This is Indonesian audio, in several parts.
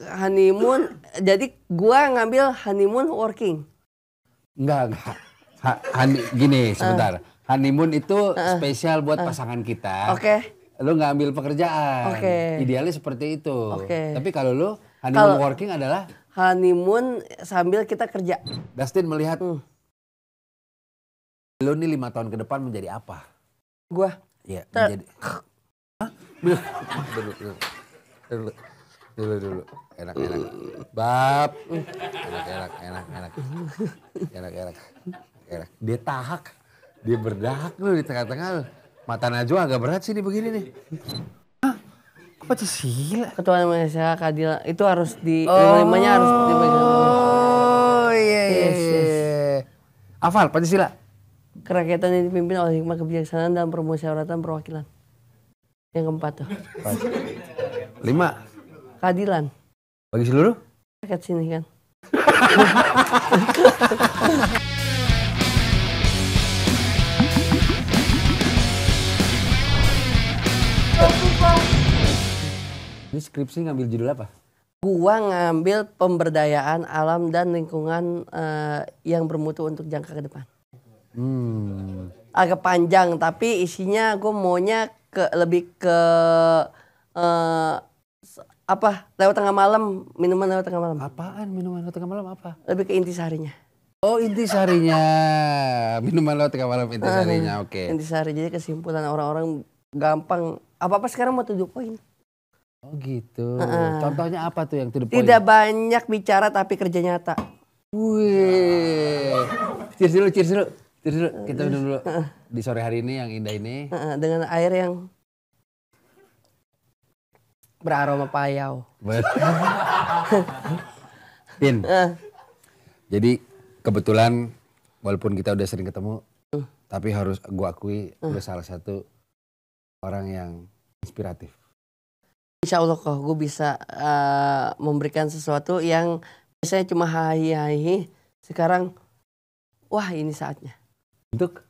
honeymoon, jadi gua ngambil honeymoon working. Enggak. Gini sebentar. Honeymoon itu spesial buat pasangan kita. Oke. Lu ngambil pekerjaan. Idealnya seperti itu. Tapi kalau lu honeymoon working adalah honeymoon sambil kita kerja. Dustin melihat lu nih 5 tahun ke depan menjadi apa? Gua? Iya, menjadi. Hah? Dulu. Enak. Bab. Enak. Dia tahak. Dia berdahak lu di tengah-tengah lu. Mata Najwa agak berat sih nih begini nih. Hah? Pancasila? Ketua Malaysia keadilan itu harus limanya harus dipegang. Oh iya. Hafal Pancasila? Kerakyatan yang dipimpin oleh hikmah kebijaksanaan dan permusyawaratan perwakilan. Yang keempat tuh. 5. Keadilan. Bagi seluruh? Rakyat sini kan. Ini skripsi ngambil judul apa? Gua ngambil pemberdayaan alam dan lingkungan yang bermutu untuk jangka ke depan. Agak panjang tapi isinya gue maunya lebih ke lewat tengah malam, minuman lewat tengah malam. Apaan minuman lewat tengah malam apa? Lebih ke intisarinya. Oh intisarinya, minuman lewat tengah malam intisarinya, oke. Intisari, jadi kesimpulan orang-orang gampang, apa-apa sekarang mau to the point. Oh gitu, contohnya apa tuh yang to the point? Tidak banyak bicara tapi kerja nyata. Wih, cheers dulu. Kita minum dulu di sore hari ini yang indah ini. Dengan air yang beraroma payau. Tin, jadi kebetulan walaupun kita udah sering ketemu, tapi harus gua akui udah salah satu orang yang inspiratif. Insya Allah kok gue bisa memberikan sesuatu yang biasanya cuma hahi-hahi. Sekarang, wah ini saatnya. Untuk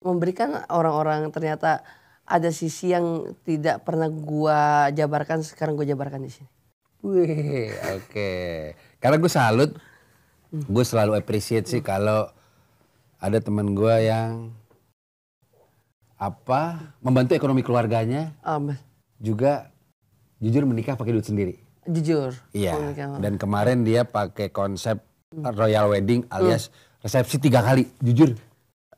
memberikan orang-orang ternyata ada sisi yang tidak pernah gua jabarkan, sekarang gue jabarkan di sini. Wih, oke. Karena gue salut, gue selalu appreciate sih kalau ada teman gue yang membantu ekonomi keluarganya, juga jujur menikah pakai duit sendiri. Jujur. Iya. Dan kemarin dia pakai konsep royal wedding alias resepsi 3 kali, jujur.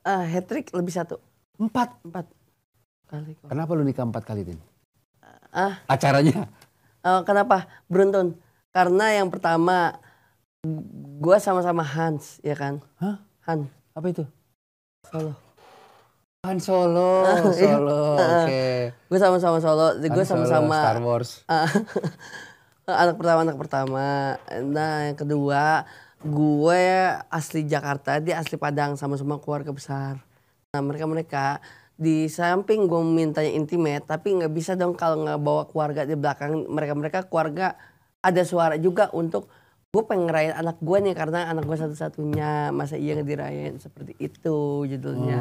Hat-trick lebih 1. 4 kali. Kenapa lu nikah 4 kali, Tin? Acaranya? Kenapa? Beruntun. Karena yang pertama, gue sama-sama Hans, ya kan? Hah? Han. Apa itu? Solo. Han Solo. Oke. Gue sama-sama Solo. Gue sama-sama Star Wars. anak pertama. Nah yang kedua, gue asli Jakarta, dia asli Padang, sama-sama keluarga besar. Nah mereka di samping gue mintanya intimate, tapi nggak bisa dong kalau nggak bawa keluarga di belakang. Mereka keluarga ada suara juga untuk gue pengen ngerayain anak gue nih, karena anak gue satu-satunya, masa iya ngedirayain seperti itu judulnya.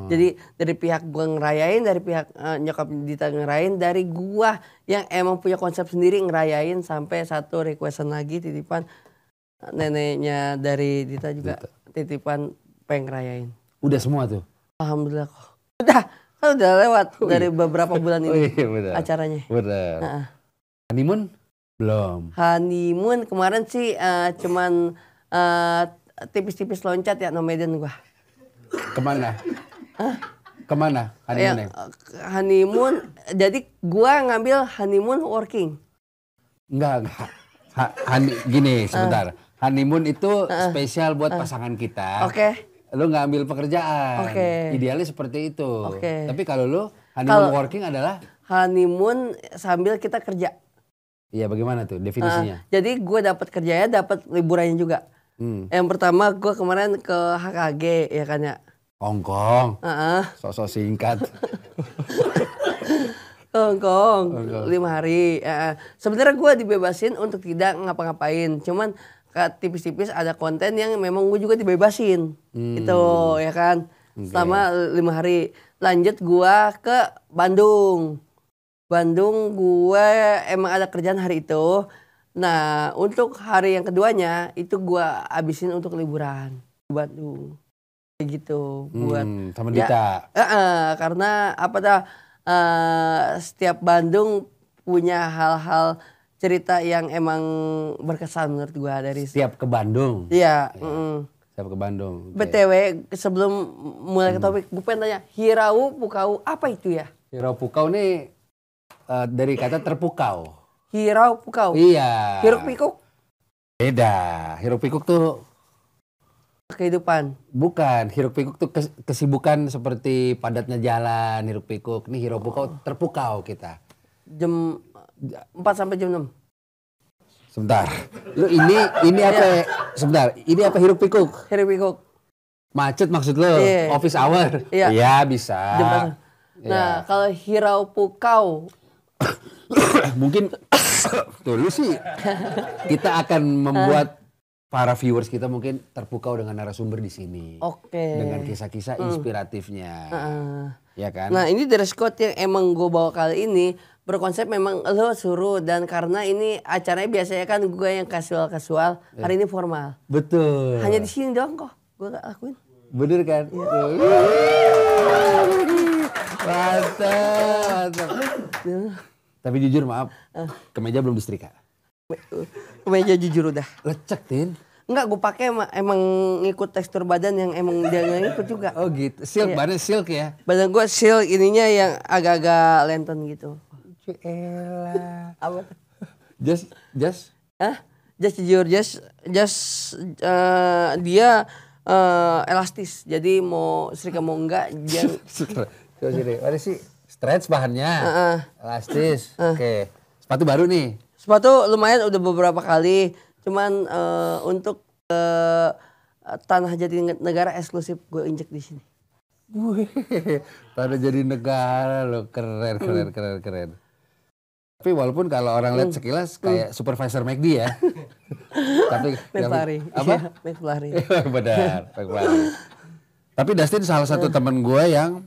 Jadi dari pihak gue ngerayain, dari pihak nyokap Dita ngerayain, dari gue yang emang punya konsep sendiri ngerayain, sampai satu requestan lagi titipan neneknya dari Dita juga titipan pengen ngerayain. Udah semua tuh? Alhamdulillah kok. Udah lewat dari beberapa bulan ini acaranya. Bener. Honeymoon? Belum. Honeymoon kemarin sih cuman tipis-tipis loncat ya nomaden gua. Kemana? Kemana honeymoon? Honeymoon, jadi gua ngambil honeymoon working. Enggak. Gini sebentar. Honeymoon itu spesial buat pasangan kita. Lu ngambil pekerjaan. Idealnya seperti itu. Tapi kalau lu honeymoon working adalah? Honeymoon sambil kita kerja. Iya, bagaimana tuh definisinya? Jadi gue dapat kerjanya, dapat liburannya juga. Yang pertama gue kemarin ke HKG, ya kan ya. Hongkong. Sosok singkat. Hongkong 5 hari. Sebenarnya gue dibebasin untuk tidak ngapa-ngapain. Cuman tipis-tipis ada konten yang memang gue juga dibebasin. Itu ya kan. Selama 5 hari. Lanjut gue ke Bandung. Gue emang ada kerjaan hari itu. Nah, untuk hari yang keduanya itu gua habisin untuk liburan di Bandung. Kayak gitu buat sama Dita. karena apa dah setiap Bandung punya hal-hal cerita yang emang berkesan menurut gua dari setiap ke Bandung. Iya, setiap ke Bandung. BTW sebelum mulai ke topik, gue pengen tanya, Hirau Pukau apa itu ya? Hirau Pukau nih dari kata terpukau. Hirau Pukau. Iya. Hiruk pikuk. Beda. Hiruk pikuk tuh kehidupan. Bukan, hiruk pikuk tuh kesibukan seperti padatnya jalan, hiruk pikuk. Nih hirau pukau terpukau kita. Jam 4 sampai jam 6. Sebentar. Lu ini apa? Ya. Sebentar. Ini apa hiruk pikuk? Hiruk pikuk. Macet maksud lu? Yeah. Office hour? Iya, yeah, bisa. Nah, kalau hirau pukau mungkin tuh lu sih kita akan membuat para viewers kita mungkin terpukau dengan narasumber di sini. Oke. Dengan kisah-kisah inspiratifnya. Ya kan? Nah, ini dress code yang emang gue bawa kali ini berkonsep memang lo suruh, dan karena ini acaranya biasanya kan gue yang casual, hari ini formal. Betul. Hanya di sini doang kok gue gak lakuin. Bener kan? Ya. Mantap. Tapi jujur maaf, kemeja belum disetrika. Kemeja jujur udah lecek, Tin. Enggak, gue pakai emang ngikut tekstur badan yang emang dia ngikut juga. Oh gitu, silk, badan silk ya? Badan gue silk, ininya yang agak-agak lenten gitu. Elah. Apa? Just? Just jujur, dia elastis. Jadi mau setrika mau enggak, dia. Coba sini, mana sih? Stretch bahannya, elastis. Oke. Sepatu baru nih? Sepatu lumayan udah beberapa kali. Cuman untuk tanah Jatinegara eksklusif gue injek di sini. Tanah Jatinegara loh, keren. Tapi walaupun kalau orang lihat sekilas kayak supervisor McD ya. Tapi McFlurry. Apa? McFlurry. Benar, McFlurry. Tapi Dustin salah satu teman gue yang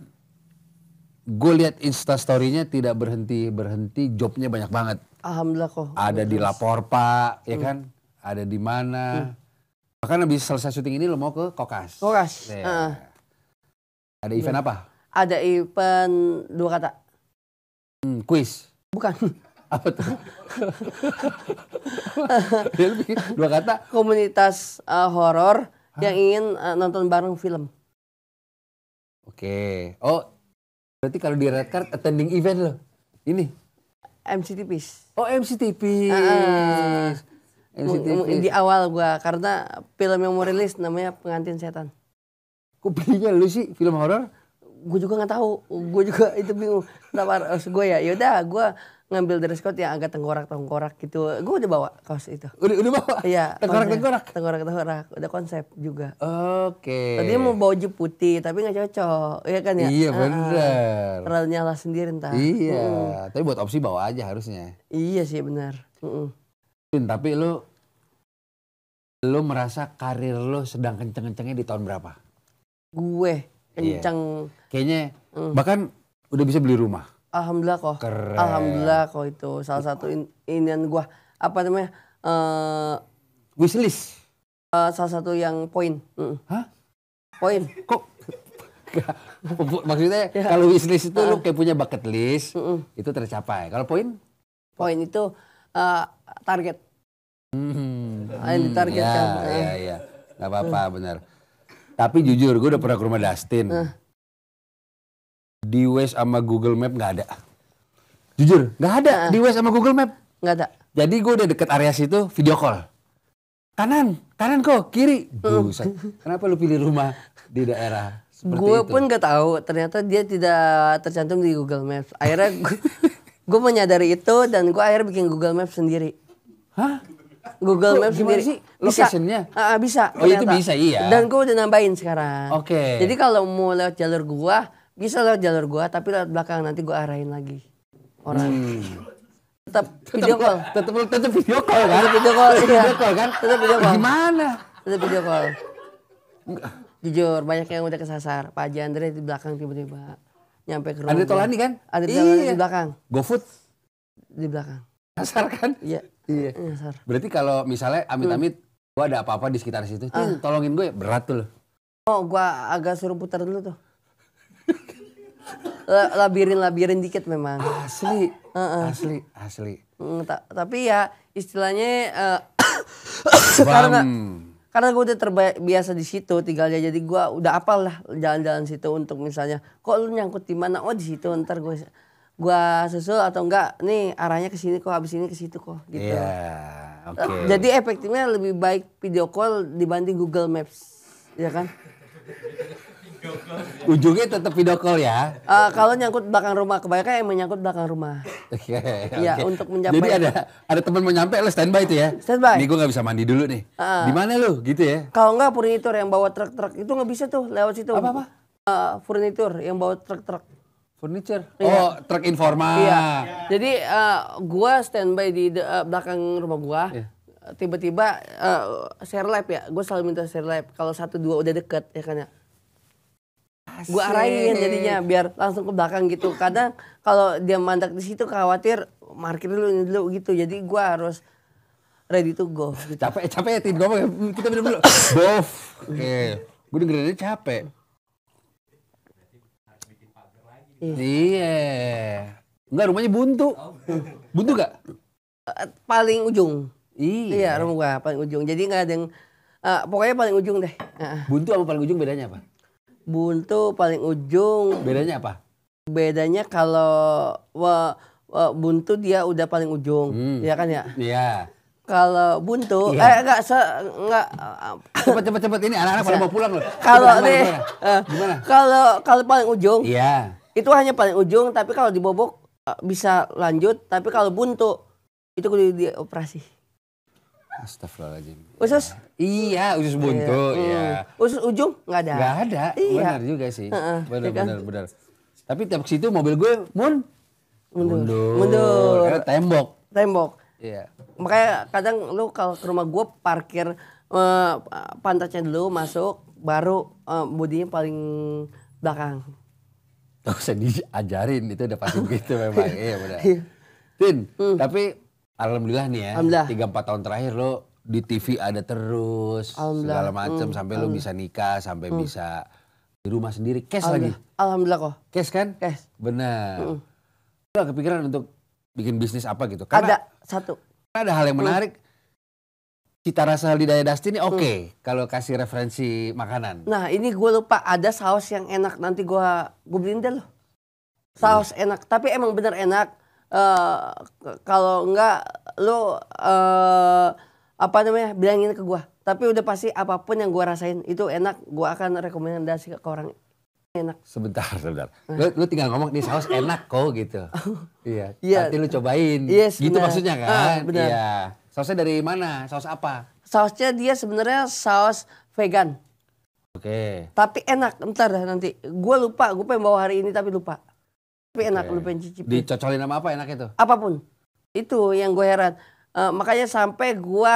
gue lihat Instastory-nya tidak berhenti, jobnya banyak banget. Alhamdulillah kok. Ada di Laporpa, ya kan? Ada di mana? Bahkan habis selesai syuting ini lo mau ke Kokas. Ya. Ada event apa? Ada event 2 kata. Quiz. Bukan. Apa tuh? 2 kata. Komunitas horor yang ingin nonton bareng film. Oke. Oh, berarti kalau di Red Card attending event lo? Ini? MC tipis. Oh, MC tipis. Di awal gua, karena film yang mau rilis namanya Pengantin Setan. Kok pilihnya lu sih film horor? Gue juga nggak tahu. Gue juga itu bingung. Kenapa harus gue ya? Yaudah, gue ngambil dress code yang agak tengkorak gitu. Gue udah bawa kaos itu. Udah bawa? Iya. Tengkorak. Udah konsep juga. Oke. Tadinya mau baju putih, tapi nggak cocok. Iya kan ya? Iya benar. Terlalu nyala sendiri ntar. Iya. Tapi buat opsi bawa aja harusnya. Iya sih benar. Tapi lu merasa karir lu sedang kenceng-kencengnya di tahun berapa? Gue kenceng. Kayaknya bahkan udah bisa beli rumah. Alhamdulillah kok. Keren. Alhamdulillah kok itu salah satu inian gue, apa namanya, wishlist. Salah satu yang poin. Hah? Poin. Kok? Maksudnya kalau wishlist itu lu kayak punya bucket list, itu tercapai. Kalau poin? Poin itu target. Yang ditargetkan. Iya. Gak apa-apa, benar. Tapi jujur, gue udah pernah ke rumah Dustin. Di Waze sama Google Map gak ada. Jujur, gak ada di Waze sama Google Map. Gak ada. Jadi gue udah deket area situ, video call. Kanan kok, kiri. Buset. Kenapa lu pilih rumah di daerah seperti gue itu? pun gak tahu, ternyata dia tidak tercantum di Google Maps. Akhirnya gue menyadari itu dan gue akhirnya bikin Google Maps sendiri. Hah? Google Maps sendiri sih? Location-nya? Bisa. Oh ternyata. Itu bisa, iya. Dan gue udah nambahin sekarang. Oke. Jadi kalau mau lewat jalur gue, bisa lewat jalur gue, tapi lewat belakang nanti gue arahin lagi orang. Tetap video call. Tetap video call kan? Tetap video call, iya. Video call kan? Tetap video call. Gimana? Tetap video call. Jujur, banyak yang udah kesasar. Pak Haji Andre di belakang tiba-tiba nyampe ke rumah. Andre Tolani kan? Andre Tolani di belakang. GoFood? Di belakang. Kasar kan? Iya. Iya. Berarti kalau misalnya amit-amit gua ada apa-apa di sekitar situ, tolongin gue berat tuh loh. Oh, gua agak suruh putar dulu tuh. Labirin dikit memang. Asli. Tapi ya istilahnya karena gue udah terbiasa di situ tinggalnya, jadi gue udah apal lah jalan-jalan situ untuk misalnya kok lu nyangkut di mana, oh di situ, ntar gue susul atau enggak nih arahnya ke sini kok, habis ini ke situ kok gitu. Jadi efektifnya lebih baik video call dibanding Google Maps, ya kan? Ujungnya tetap video call ya. Kalau nyangkut belakang rumah, kebanyakan yang menyangkut belakang rumah. Iya, untuk mencapai. Jadi ada teman mau nyampe, lo standby itu ya. Standby. Nih gue nggak bisa mandi dulu nih. Di mana lo gitu ya? Kalau enggak furnitur yang bawa truk-truk itu nggak bisa tuh lewat situ. Apa? Furnitur yang bawa truk-truk. Furniture. Oh, truk informal. Iya. Jadi gua standby di belakang rumah gua. Iya. Tiba-tiba share live ya. Gua selalu minta share live. Kalau 1 2 udah deket ya kan ya. Gua arahin jadinya biar langsung ke belakang gitu. Kadang kalau dia mandak di situ khawatir parkir dulu ini dulu gitu. Jadi gua harus ready to go. Gitu. Capek ya Tin. Kita minum dulu. Bof. Oke. Gua dengerinnya capek. Iya. Enggak, rumahnya buntu. Buntu gak? Paling ujung. Iya, rumah gua paling ujung. Jadi nggak ada yang pokoknya paling ujung deh. Buntu sama paling ujung bedanya apa? Buntu paling ujung. Bedanya apa? Bedanya kalau buntu dia udah paling ujung, ya kan ya? Iya. Kalau buntu, enggak. Cepet ini anak-anak pada mau pulang loh. Kalau nih, gimana? Kalau paling ujung, iya. Itu hanya paling ujung. Tapi kalau dibobok bisa lanjut. Tapi kalau buntu itu kudu dioperasi. Astagfirullahaladzim. Usus? Iya, usus buntu. Iya. Usus ujung nggak ada. Nggak ada. Iya. Benar juga sih. Benar. Tapi tiap situ mobil gue mundur. Karena tembok. Iya. Makanya kadang lu kalau ke rumah gue parkir pantatnya dulu masuk, baru bodinya paling belakang. Gak usah diajarin, itu udah pasti begitu memang. Iya benar. Tin, tapi alhamdulillah nih ya, 3-4 tahun terakhir lo di TV ada terus, segala macam sampai lo bisa nikah, sampai bisa di rumah sendiri, cash lagi. Alhamdulillah kok. Cash kan? Cash. Benar. Lo gak kepikiran untuk bikin bisnis apa gitu? Karena ada hal yang menarik. Cita rasa Lidaya Dusty ini oke kalau kasih referensi makanan. Nah ini gue lupa ada saus yang enak, nanti gue beliin deh lo. Saus enak, tapi emang bener enak. Kalau enggak lo bilangin ke gue. Tapi udah pasti apapun yang gue rasain itu enak, gue akan rekomendasi ke orang enak. Sebentar. Lu tinggal ngomong nih saus enak kok gitu. Iya. Nanti lu cobain. Yes, gitu bener. maksudnya kan? Bener. Iya. Sausnya dari mana? Saus apa? Sausnya dia sebenarnya saus vegan. Oke. Tapi enak, ntar nanti. Gue lupa, gue pengen bawa hari ini tapi lupa. Tapi enak, lu pengen cicip. Dicocolin sama apa enak itu? Apapun. Itu yang gue heran. Makanya sampai gue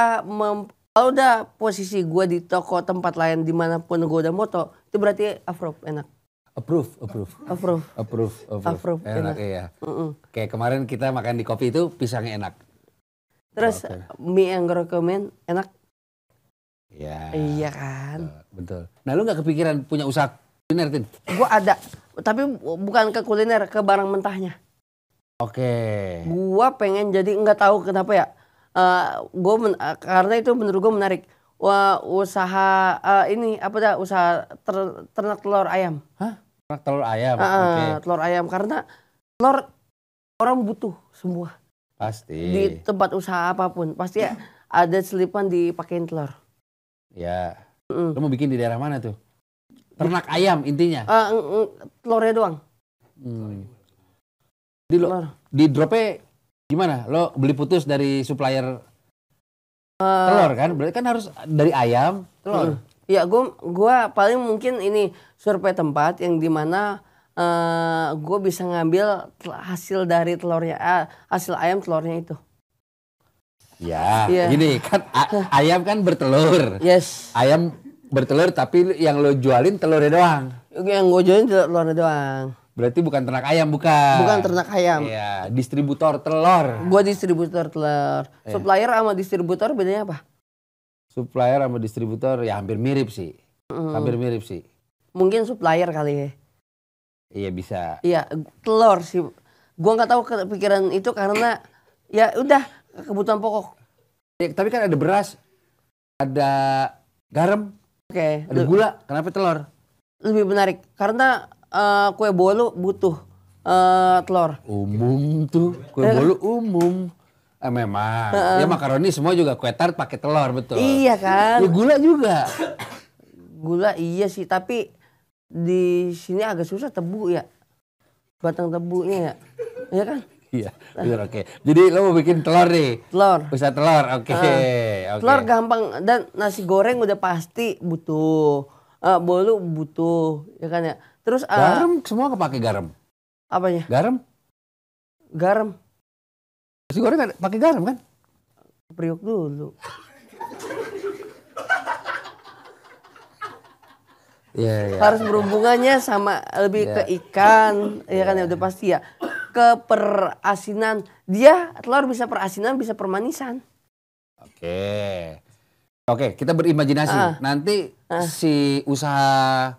kalau udah posisi gue di toko tempat lain dimanapun gue udah moto, itu berarti enak. Approve. Enak iya. Kayak kemarin kita makan di kopi itu pisangnya enak. Terus mie yang gue rekomen enak. Ya. Iya kan. Betul. Nah lu gak kepikiran punya usaha kuliner, Tin? Gue ada. Tapi bukan ke kuliner, ke barang mentahnya. Oke. Gue pengen jadi, nggak tahu kenapa ya. Karena itu menurut gue menarik. Usaha usaha ternak telur ayam. Hah? Ternak telur ayam? Telur ayam. Karena telur orang butuh semua. Pasti. Di tempat usaha apapun pasti ada selipan dipakein telur. Ya. Lo mau bikin di daerah mana tuh? Ternak ayam intinya? Telurnya doang. Di dropnya gimana? Lo beli putus dari supplier telur kan? Berarti kan harus dari ayam telur. Ya gua paling mungkin ini survei tempat yang dimana gue bisa ngambil hasil dari telurnya, hasil ayam telurnya itu. Ya, gini kan ayam kan bertelur. Yes. Ayam bertelur tapi yang lo jualin telurnya doang. Yang gue jualin telurnya doang. Berarti bukan ternak ayam, bukan? Bukan ternak ayam. Iya, distributor telur. Gua distributor telur. Supplier sama distributor bedanya apa? Supplier sama distributor ya hampir mirip sih. Hampir mirip sih. Mungkin supplier kali ya. Iya bisa. Iya, telur sih. Gua nggak tahu kepikiran itu karena ya udah kebutuhan pokok. Ya, tapi kan ada beras, ada garam, ada gula. Kenapa telur? Lebih menarik karena kue bolu butuh telur. Umum tuh, kue bolu umum. Memang, ya makaroni semua juga kue tart pakai telur, betul. Iya kan. Ya gula juga. Gula iya sih, tapi di sini agak susah tebu ya. Batang tebunya ya. Iya kan? Iya, bener, oke. Jadi lo mau bikin telur nih? Telur. Bisa telur, oke. Telur gampang dan nasi goreng udah pasti butuh. Bolu butuh, ya kan ya. Terus garam semua kepake garam. Apanya? Garam. Nasi goreng kan pakai garam kan? Priuk dulu. Iya. Harus berhubungannya sama lebih ke ikan, ya kan ya udah pasti ya. Ke perasinan, dia telur bisa perasinan, bisa permanisan. Oke, kita berimajinasi. Nanti si usaha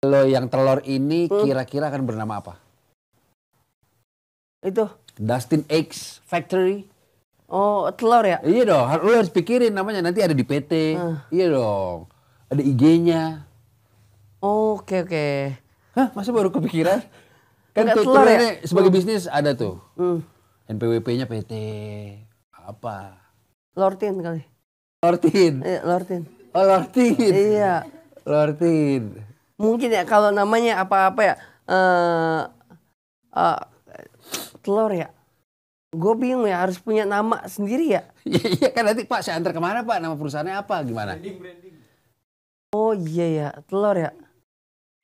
lo yang telur ini kira-kira akan bernama apa? Itu Dustin Eggs Factory. Oh, telur ya? Iya dong, lo harus pikirin namanya. Nanti ada di PT. Iya dong. Ada IG-nya. Oke. Hah, masa baru kepikiran? Kan Enggak tuh telur ya? sebagai bisnis ada tuh. NPWP-nya PT. Apa? Lortin kali. Lortin. Lortin. Oh, Lortin. Iya. Lortin. Mungkin ya kalau namanya apa-apa ya. Telur ya. Gue bingung ya, harus punya nama sendiri ya. Iya kan nanti Pak saya antar kemana Pak? Nama perusahaannya apa? Gimana? Branding. Oh iya ya, telur ya.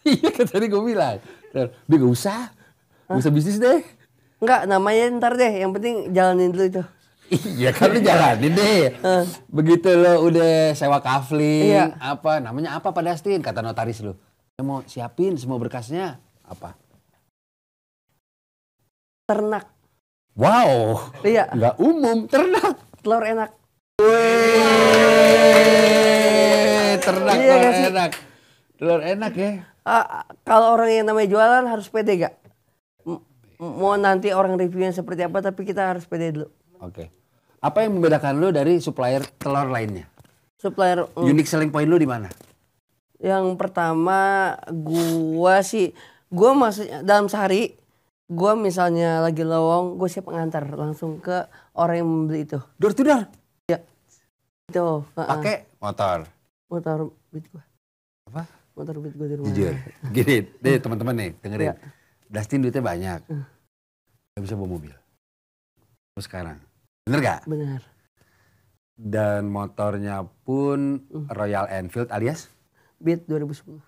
Iya kan tadi gue bilang. Dia gak usah. Gak usah bisnis deh. Enggak, namanya ntar deh. Yang penting jalanin dulu itu. Iya kan lu jalanin deh. Begitu lo udah sewa kafling. Apa namanya apa Pak Dustin? Kata notaris lu. Saya mau siapin semua berkasnya. Apa? Ternak. Wow. Iya. Nggak umum, ternak. Telur enak. Ternak, iya, telur enak. Telur enak ya. Kalau orang yang namanya jualan harus pede gak? Mau nanti orang reviewnya seperti apa, tapi kita harus pede dulu. Oke. Apa yang membedakan lu dari supplier telur lainnya? Supplier. Unique selling point lu di mana? Yang pertama, gua maksudnya dalam sehari, gua misalnya lagi lowong, gua siap ngantar langsung ke orang yang membeli itu. Door to door? Ya. Itu. Pakai motor? Motor beat gua. Apa? Motor beat gua di rumah. Jujur. Gini, deh teman-teman nih, dengerin. Dustin duitnya banyak. Gak bisa bawa mobil. Terus sekarang. Bener gak? Benar. Dan motornya pun Royal Enfield alias? Beat 2010.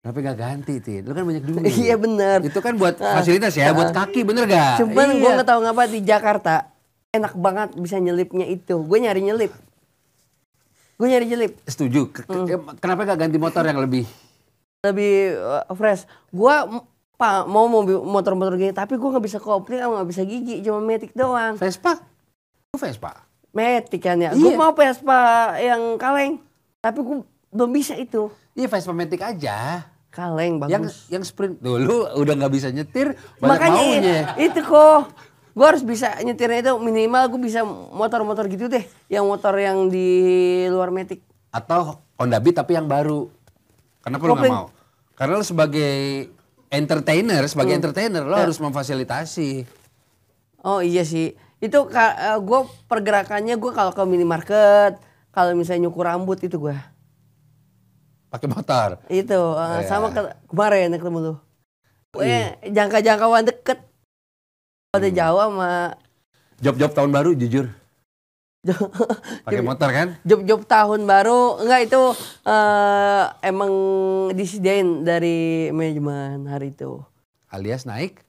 Kenapa gak ganti, Tin? Lu kan banyak duit. Iya bener. Itu kan buat fasilitas ya, buat kaki, bener gak? Cuman gue gak tahu ngapa di Jakarta enak banget bisa nyelipnya itu. Gue nyari nyelip. Setuju. Kenapa gak ganti motor yang lebih fresh? Gue mau motor-motor gini, tapi gue gak bisa kopling, gak bisa gigi, cuma Matic doang. Vespa? Lu Vespa? Matic kan ya. Gue mau Vespa yang kaleng, tapi gue belum bisa itu. Iya Vespa Matic aja. Kaleng bagus. Yang sprint dulu udah nggak bisa nyetir, banyak makanya maunya. Itu kok. Gue harus bisa nyetirnya itu minimal gue bisa motor-motor gitu deh. Yang motor yang di luar Matic. Atau Honda Beat tapi yang baru. Kenapa lu nggak mau? Karena lu sebagai entertainer lo harus memfasilitasi. Oh iya sih. Itu gue pergerakannya gue kalau ke minimarket, kalau misalnya nyukur rambut itu gue. Pakai motor. Itu sama kemarin ketemu lu. Jangka-jangkauan deket. Ada Jawa sama job-job tahun baru jujur. Pakai motor kan? Job-job tahun baru enggak itu emang disediain dari manajemen hari itu. Alias naik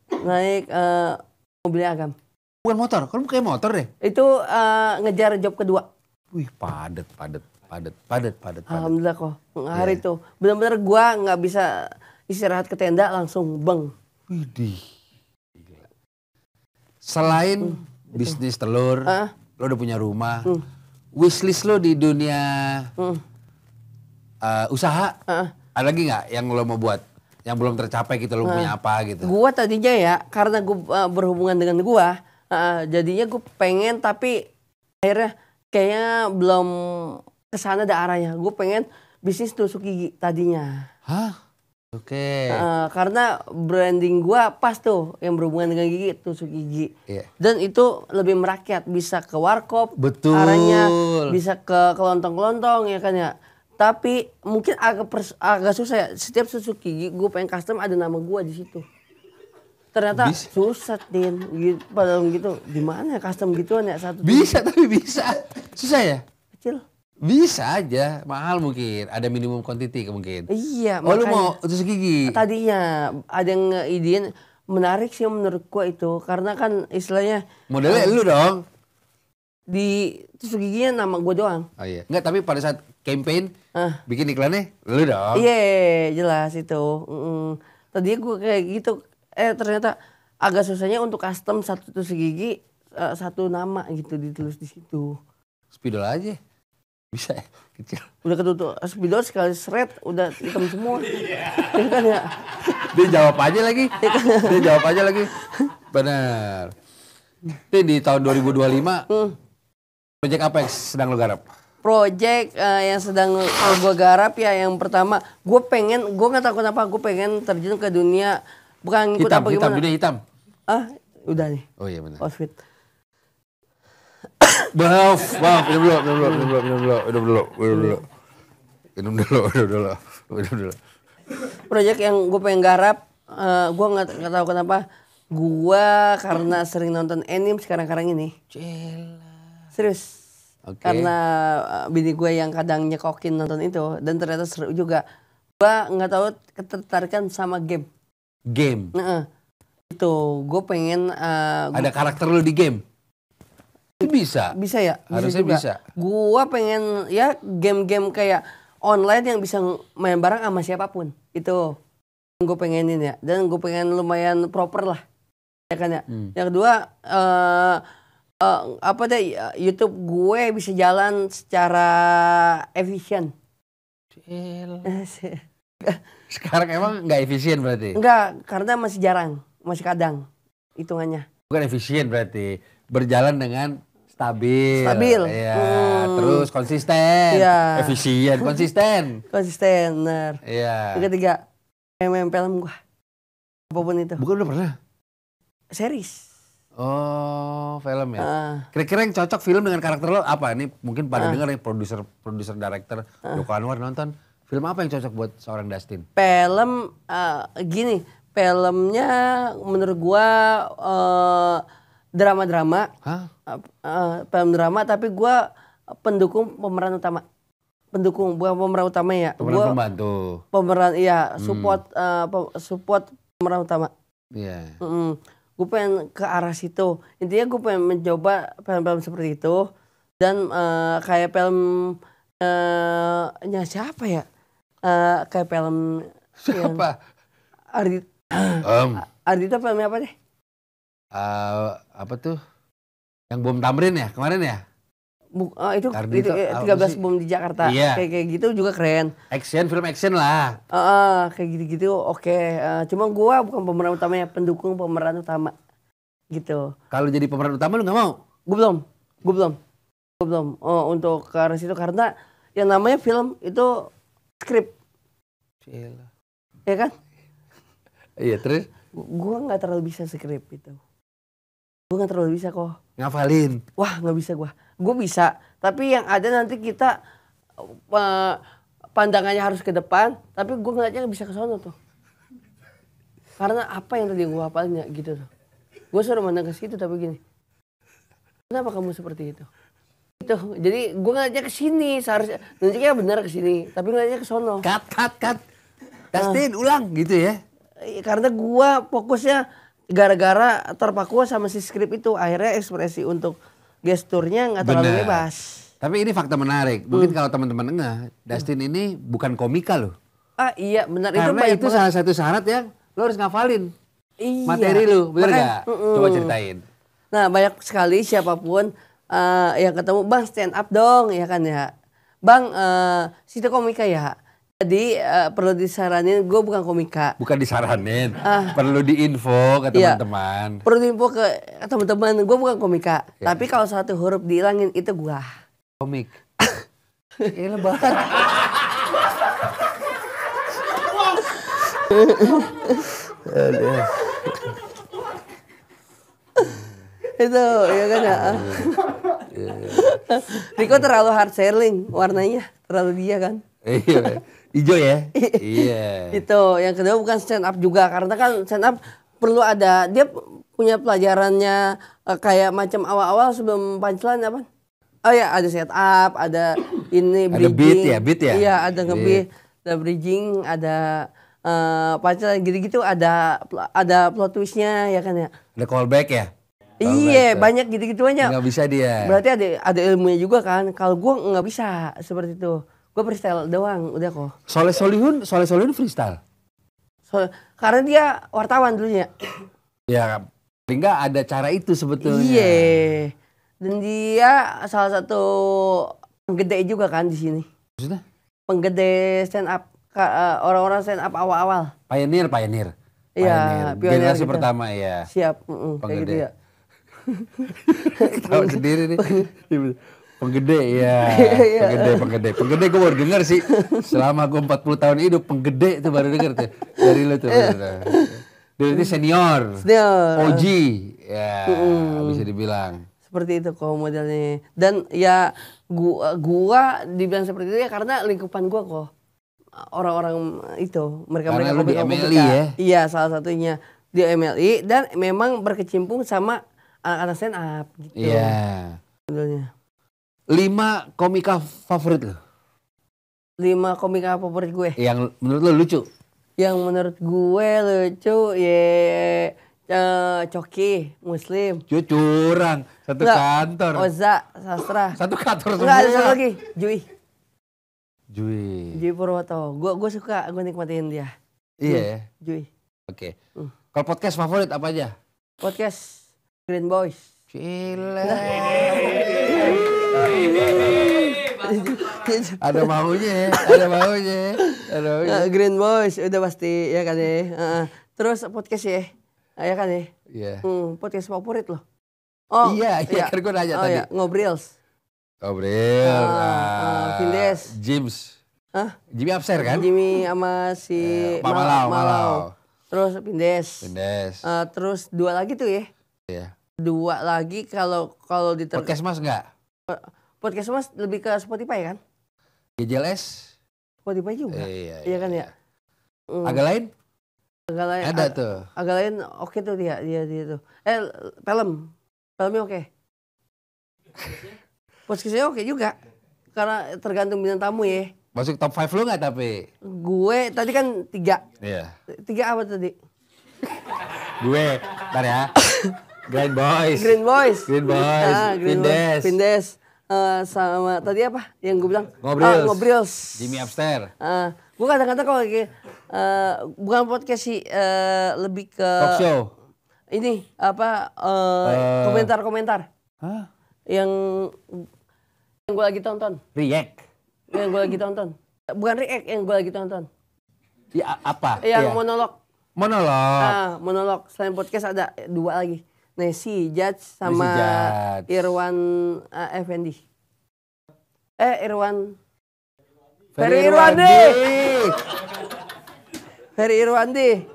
mobil Agam. Bukan motor, kalau kayak motor deh. Itu ngejar job kedua. Wih padet. Alhamdulillah kok hari itu benar-benar gua nggak bisa istirahat ke tenda langsung beng. Widih. Selain bisnis telur, lo udah punya rumah, wishlist lo di dunia usaha, ada lagi nggak yang lo mau buat? Yang belum tercapai gitu, lo punya apa gitu? Gua tadinya ya, karena gua berhubungan dengan gua, jadinya gue pengen tapi akhirnya kayaknya belum kesana ada arahnya. Gue pengen bisnis tusuk gigi tadinya. Hah? Oke. Karena branding gua pas tuh yang berhubungan dengan gigi, tusuk gigi. Iya. Dan itu lebih merakyat, bisa ke warkop, Betul. arahnya bisa ke kelontong-kelontong ya kan ya. Tapi mungkin agak susah ya. Setiap tusuk gigi gue pengen custom ada nama gua di situ. Ternyata susah Din, gitu, padahal gitu. Di mana ya custom gituan ya satu? Bisa tapi bisa. Susah ya? Kecil. Bisa aja, mahal mungkin. Ada minimum quantity mungkin. Iya, oh, makanya. Lu mau tusuk gigi? Tadinya ada yang ngeidein, menarik sih menurut gua itu. Karena kan istilahnya modelnya lu dong. Di tusuk giginya nama gua doang. Oh iya. Enggak, tapi pada saat campaign bikin iklannya lu dong. Iya, jelas itu. Tadinya gua kayak gitu. Ternyata agak susahnya untuk custom satu tusuk gigi, satu nama gitu ditulis di situ. Spidol aja. Bisa ya, kecil. Udah ketutup spidol sekali seret udah hitam semua. Ya kan ya. Dia jawab aja lagi. Dia jawab aja lagi. Benar. Ini di tahun 2025 proyek apa yang sedang lo garap? Proyek yang sedang gue garap ya yang pertama gue nggak tahu kenapa gue pengen terjun ke dunia bukan ngikut hitam, apa gimana. Dunia hitam. Udah nih. Oh iya benar. Outfit. Maaf, minum dulu. Proyek yang gue pengen garap, gue nggak tahu kenapa, gue karena sering nonton anime sekarang ini. Serius. Okay. Karena bini gue yang kadang nyekokin nonton itu dan ternyata seru juga. Gue nggak tahu ketertarikan sama game. Game. Itu gue pengen. Ada karakter lo di game. Bisa. Bisa ya? Harusnya bisa. Gua pengen ya game-game kayak online yang bisa main bareng sama siapapun. Itu gue pengenin ya. Dan gue pengen lumayan proper lah. Ya kan ya. Yang kedua YouTube gue bisa jalan secara efisien. Sekarang emang nggak efisien berarti? Enggak, karena masih jarang. Masih kadang hitungannya. Bukan efisien berarti. Berjalan dengan stabil. Ya, terus konsisten. Ya. Efisien, konsisten. Konsisten, benar. Iya. Yang ketiga, film gua. Apapun itu. Bukan udah pernah? Series. Oh, film ya. Kira-kira yang cocok film dengan karakter lo apa? Ini mungkin pada dengar nih produser director Joko Anwar nonton. Film apa yang cocok buat seorang Dustin? Film gini, filmnya menurut gua drama-drama. Film drama tapi gue pendukung pemeran utama. Pendukung, bukan pemeran utama ya. Pemeran pembantu. Pemeran, iya. Support pemeran utama. Iya. Gue pengen ke arah situ. Intinya gue pengen mencoba film-film seperti itu. Dan kayak film siapa ya? Kayak film siapa? Ardhito filmnya apa deh? Apa tuh? Yang bom Tamrin ya kemarin ya? Itu 13 bom di Jakarta. Iya. Kayak gitu juga keren. Film action lah. Kayak gitu-gitu oke. Cuma gua bukan pemeran utamanya, pendukung pemeran utama. Gitu. Kalau jadi pemeran utama lu nggak mau? Gue belum. Untuk ke arah situ karena yang namanya film itu skrip. Ya kan? Iya, terus? Gua nggak terlalu bisa skrip itu. Gue gak terlalu bisa kok. Ngafalin? Wah gak bisa gue. Gue bisa. Tapi yang ada nanti kita pandangannya harus ke depan. Tapi gue ngeliatnya gak bisa ke sono tuh. Karena apa yang tadi gue hafalin ya gitu tuh. Gue suruh mandang ke situ tapi gini. Kenapa kamu seperti itu? Gitu. Jadi gue ngeliatnya ke sini. Seharusnya nantinya benar ke sini. Tapi ngeliatnya ke sono. Cut. Dustin ulang gitu ya. Karena gue fokusnya gara-gara terpaku sama si skrip itu akhirnya ekspresi untuk gesturnya nggak terlalu bebas. Tapi ini fakta menarik. Mungkin kalau teman-teman enggak, Dustin ini bukan komika loh. Iya benar. Karena itu salah satu syarat yang lo harus ngafalin materi lu, bener nggak? Coba ceritain. Nah banyak sekali siapapun yang ketemu, bang stand up dong, ya kan ya. Bang, situ komika ya. Jadi perlu disaranin, gue bukan komika. Bukan disaranin, perlu diinfo ke teman-teman. Perlu diinfo ke teman-teman, gue bukan komika. Tapi kalau satu huruf dihilangin itu gue. Komik. Iya banget. Itu ya kan ya. Riko terlalu hard selling warnanya, terlalu dia kan. Iya. Hijau ya? Iya. Itu yang kedua bukan stand up juga, karena kan stand up perlu ada, dia punya pelajarannya kayak macam awal-awal sebelum punchline apa? Oh ya ada set up, ada ini bridging. Ada beat ya? Iya ada nge-beat, ada bridging, ada punchline gitu-gitu, ada plot twistnya ya kan ya. Ada callback ya? Iya banyak gitu-gitu aja. Nggak bisa dia. Berarti ada ilmunya juga kan. Kalau gue nggak bisa seperti itu. Gue freestyle doang, udah kok. Soleh Solihun freestyle. Karena dia wartawan dulunya. Ya, paling nggak ada cara itu sebetulnya. Iya. Dan dia salah satu penggede juga kan di sini. Maksudnya? Penggede stand up, orang-orang stand up awal-awal. Pioneer. Iya, generasi gitu. Pertama ya. Siap, kayak gitu ya. Tahu sendiri nih. Penggede ya, penggede gue baru denger sih. Selama gue 40 tahun hidup, penggede itu baru denger tuh dari lu tuh. Dia itu senior, OG, ya bisa dibilang. Seperti itu kok modelnya. Dan ya gua dibilang seperti itu ya karena lingkupan gua kok. Orang-orang itu, mereka Karena lu di MLI ya? Iya salah satunya di MLI dan memang berkecimpung sama anak-anak stand up gitu. Iya. Modelnya. 5 komika favorit lo? 5 komika favorit gue. Yang menurut lo lucu? Yang menurut gue lucu Coki, Muslim. Curang, satu kantor. Oza, Sastra. Satu kantor semua. Enggak, ada satu lagi, Jui Purwoto. Gue suka, gue nikmatin dia. Iya ya? Jui. Oke. Kalau podcast favorit apa aja? Podcast Green Boys. Gila. Ada maunya. Green Boys udah pasti ya kan ya. Terus podcast ya kan ya. Iya. Podcast favorit loh. Iya kan gue nanya tadi. Iya, Ngobrils. Vindes. Jimmy Abser kan? Jimmy sama si Pak Malau. Terus Vindes. Terus 2 lagi tuh ya. Iya. 2 lagi kalau di Podcast Mas enggak? Podcast Mas lebih ke Spotify kan? GJLS? Spotify juga. Iya kan ya. Agak lain? Ada tuh. Agak lain oke tuh dia tuh. Filmnya oke. Podcastnya oke juga. Karena tergantung bintang tamu ya. Masuk top 5 lu nggak tapi? Gue tadi kan 3. Iya. 3 apa tadi? Gue, ntar ya. Green Boys. Vindes. Sama tadi apa yang gue bilang? Ngobrils. Jimmy Abster. Gue kadang-kadang kalau bukan podcast sih, lebih ke talk show. Ini apa komentar-komentar. Hah? Yang gue lagi tonton. React. Yang gue lagi tonton. Bukan react, yang gue lagi tonton. Ya apa? Yang monolog. Monolog. Selain podcast ada 2 lagi. Nesi Judge sama Irwan Effendi. Ferry Irwandi.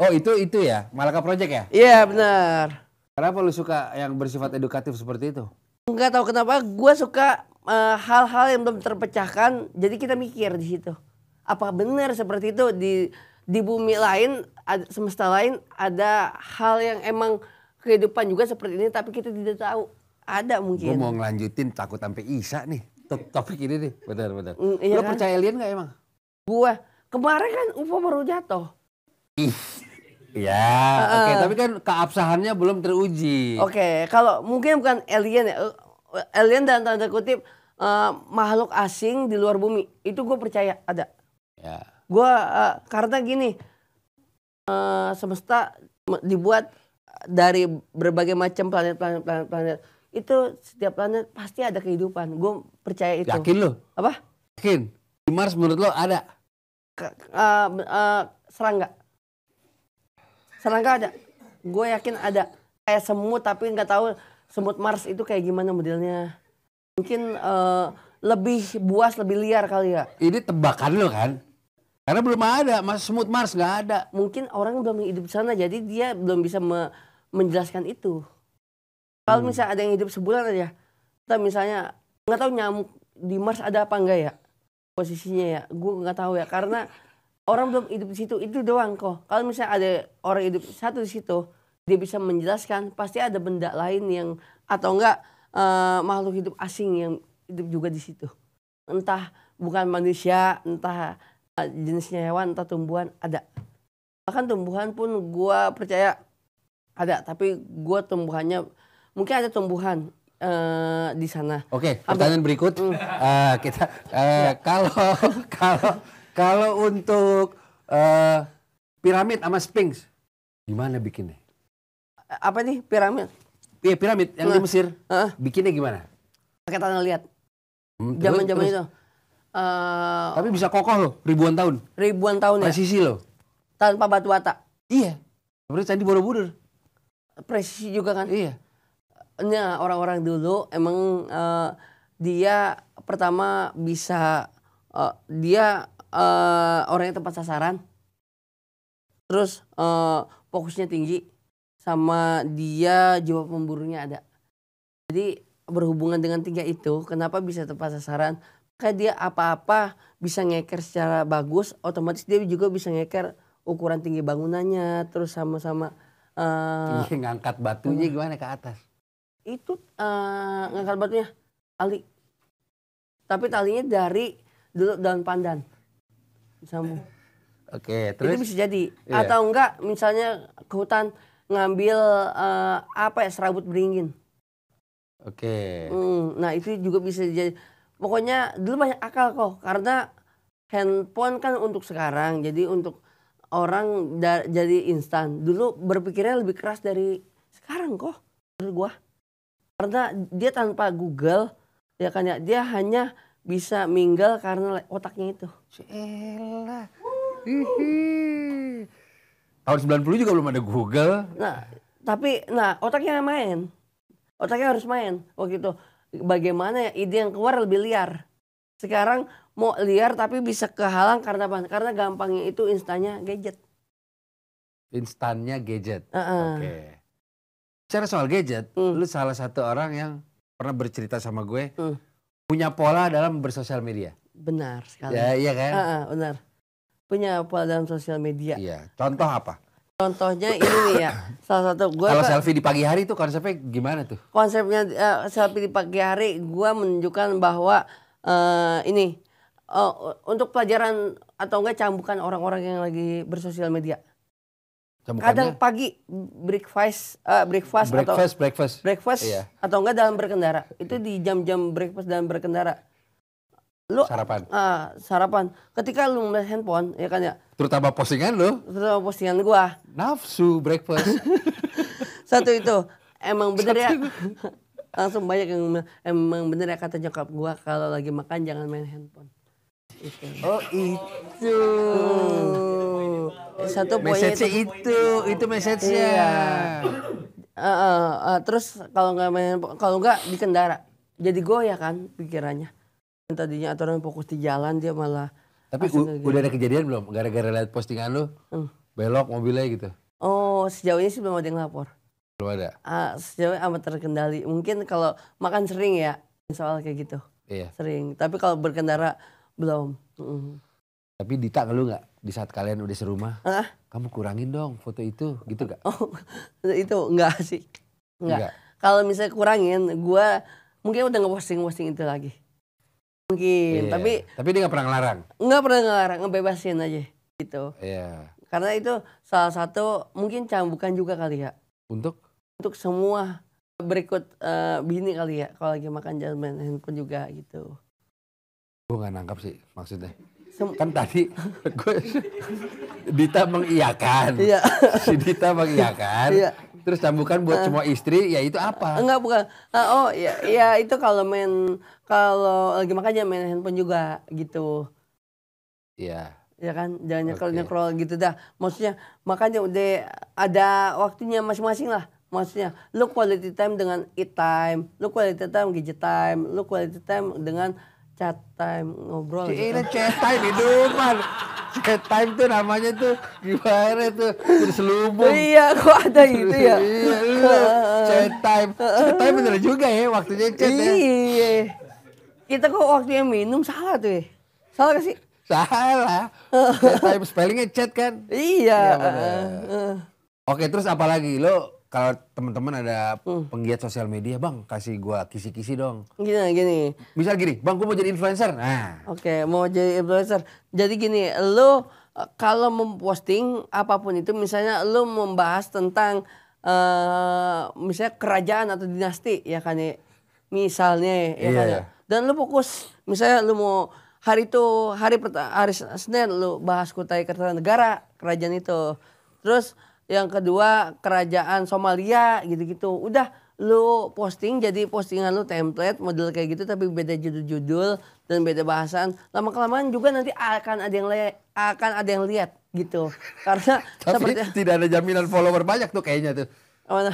Oh itu ya, Malaka Project ya? Iya benar. Kenapa lu suka yang bersifat edukatif seperti itu? Enggak tahu kenapa, gue suka hal-hal yang belum terpecahkan. Jadi kita mikir di situ. Apa benar seperti itu di bumi lain, semesta lain ada hal yang emang kehidupan juga seperti ini tapi kita tidak tahu. Ada mungkin. Gue mau ngelanjutin takut sampai Isa nih. Topik ini nih. Benar. Iya Lo kan? Percaya alien gak emang? Gue kemarin kan UFO baru jatuh. Iya. Oke, tapi kan keabsahannya belum teruji. Oke, kalau mungkin bukan alien ya. Alien dan tanda kutip makhluk asing di luar bumi. Itu gue percaya ada. Ya. Gue karena gini, semesta dibuat dari berbagai macam planet. Itu setiap planet pasti ada kehidupan. Gue percaya itu. Yakin lo? Apa? Yakin? Di Mars menurut lo ada? Serangga. Serangga ada. Gue yakin ada. Kayak semut tapi nggak tahu semut Mars itu kayak gimana modelnya. Mungkin lebih buas, lebih liar kali ya. Ini tebakan lo kan? Karena belum ada, semut Mars nggak ada. Mungkin orang belum hidup di sana, jadi dia belum bisa menjelaskan itu. Kalau misalnya ada yang hidup sebulan aja, kita misalnya nggak tahu nyamuk di Mars ada apa enggak ya posisinya ya, gue nggak tahu ya karena orang belum hidup di situ, itu doang kok. Kalau misalnya ada orang hidup satu di situ, dia bisa menjelaskan, pasti ada benda lain yang atau enggak makhluk hidup asing yang hidup juga di situ. Entah bukan manusia, entah jenisnya hewan, entah tumbuhan, ada. Bahkan tumbuhan pun gue percaya ada, tapi gue tumbuhannya mungkin ada tumbuhan di sana. Oke, pertanyaan berikut kita kalau untuk piramid sama Sphinx gimana bikinnya? Apa nih piramid? Iya piramid yang di Mesir. Bikinnya gimana? Pakai tanah liat. Zaman-zaman itu. Tapi bisa kokoh loh, ribuan tahun. Ribuan tahun ya. Presisi loh. Tanpa batu bata. Iya. Seperti Candi Borobudur. Presisi juga kan. Iya. Ini orang-orang dulu emang dia pertama bisa dia orangnya tepat sasaran. Terus fokusnya tinggi sama dia jiwa pemburunya ada. Jadi berhubungan dengan 3 itu kenapa bisa tepat sasaran? Kayak dia apa-apa bisa ngeker secara bagus, otomatis dia juga bisa ngeker ukuran tinggi bangunannya, terus sama-sama ngangkat batunya gimana ke atas? Itu ngangkat batunya tali, tapi talinya dari dulu daun pandan sambung. Oke, terus itu bisa jadi atau enggak misalnya ke hutan ngambil apa ya serabut beringin. Oke. Nah itu juga bisa jadi. Pokoknya dulu banyak akal kok karena handphone kan untuk sekarang, jadi untuk orang jadi instan. Dulu berpikirnya lebih keras dari sekarang kok menurut gua. Karena dia tanpa Google, ya kan ya, dia hanya bisa minggal karena otaknya itu. Cielah. Tahun 90 juga belum ada Google. Nah, tapi otaknya main. Otaknya harus main. Waktu itu bagaimana ya ide yang keluar lebih liar. Sekarang mau liar tapi bisa kehalang karena apa? Karena gampangnya itu instannya gadget. Instannya gadget. Oke. Bicara soal gadget, lu salah satu orang yang pernah bercerita sama gue punya pola dalam bersosial media. Benar sekali. Ya, iya kan? Benar. Punya pola dalam sosial media. Iya. Contoh apa? Contohnya ini nih ya. Salah satu gue. Kalau selfie di pagi hari itu konsepnya gimana tuh? Konsepnya selfie di pagi hari gue menunjukkan bahwa ini untuk pelajaran atau enggak cambukan orang-orang yang lagi bersosial media. Kadang pagi breakfast iya. Atau enggak dalam berkendara. Itu di jam-jam breakfast dalam berkendara. Lu sarapan. Ketika lu melihat handphone ya kan ya. Terutama postingan lu. Terutama postingan gua. Nafsu breakfast. Satu itu emang bener ya. Langsung banyak yang emang bener ya kata nyokap gua kalau lagi makan jangan main handphone. Itu. Oh itu. Satu poinnya itu message-nya. Iya. Terus kalau nggak di kendara. Jadi goyah kan pikirannya. Tadinya aturan fokus di jalan dia malah. Tapi udah ada kejadian belum? Gara-gara lihat postingan lu belok mobilnya gitu? Oh sejauh ini sih belum ada yang lapor. Belum ada? Sejauh ini amat terkendali. Mungkin kalau makan sering ya soal kayak gitu. Iya. Sering. Tapi kalau berkendara belum. Tapi Dita ngeluh nggak di saat kalian udah serumah? Kamu kurangin dong foto itu, gitu gak? Oh itu enggak sih. Enggak. Kalau misalnya kurangin, gue mungkin udah ngeposting itu lagi. Mungkin, iya. Tapi dia nggak pernah ngelarang? Nggak pernah ngelarang, ngebebasin aja gitu. Iya. Karena itu salah satu mungkin cambukan juga kali ya. Untuk semua berikut bini kali ya, kalau lagi makan jangan main handphone juga gitu. Gue nggak nangkap sih maksudnya. Kan tadi gue Dita mengiyakan. Iya. Si Dita mengiyakan. Iya. Terus cambukan buat semua istri, ya itu apa? Enggak, bukan. Oh ya itu kalau lagi makannya main handphone juga gitu. Iya. Ya kan, jangan nyekrol gitu dah. Maksudnya makanya udah ada waktunya masing-masing lah. Maksudnya lu quality time dengan eat time, lu quality time gadget time, lu quality time dengan chat time, ngobrol gitu. Ini chat time hidupan. Chat time tuh namanya tuh gimana tuh berselubung. Iya, kok ada gitu ya. Iya, chat time. Chat time bener juga ya waktunya chat ya. Iya. Kita kok waktunya minum salah tuh ya. Salah gak sih? Salah. Chat time spellingnya chat kan? Iya. Oke, terus apa lagi? Lo kalau teman-teman ada penggiat sosial media, Bang, kasih gua kisi-kisi dong. Gini. Misal gini, Bang, gua mau jadi influencer. Nah. Oke, mau jadi influencer. Jadi gini, lo kalau memposting apapun itu, misalnya lo membahas tentang misalnya kerajaan atau dinasti, ya kan ya. Misalnya, ya kan ya. Dan lo fokus, misalnya lo mau hari Senin lo bahas Kutai Kartanegara, kerajaan itu. Terus yang kedua kerajaan Somalia gitu-gitu. Udah lu posting, jadi postingan lu template model kayak gitu tapi beda judul-judul dan beda bahasan. Lama-kelamaan juga nanti akan ada yang lihat gitu. Karena tapi tidak ada jaminan follower banyak tuh kayaknya tuh. Mana?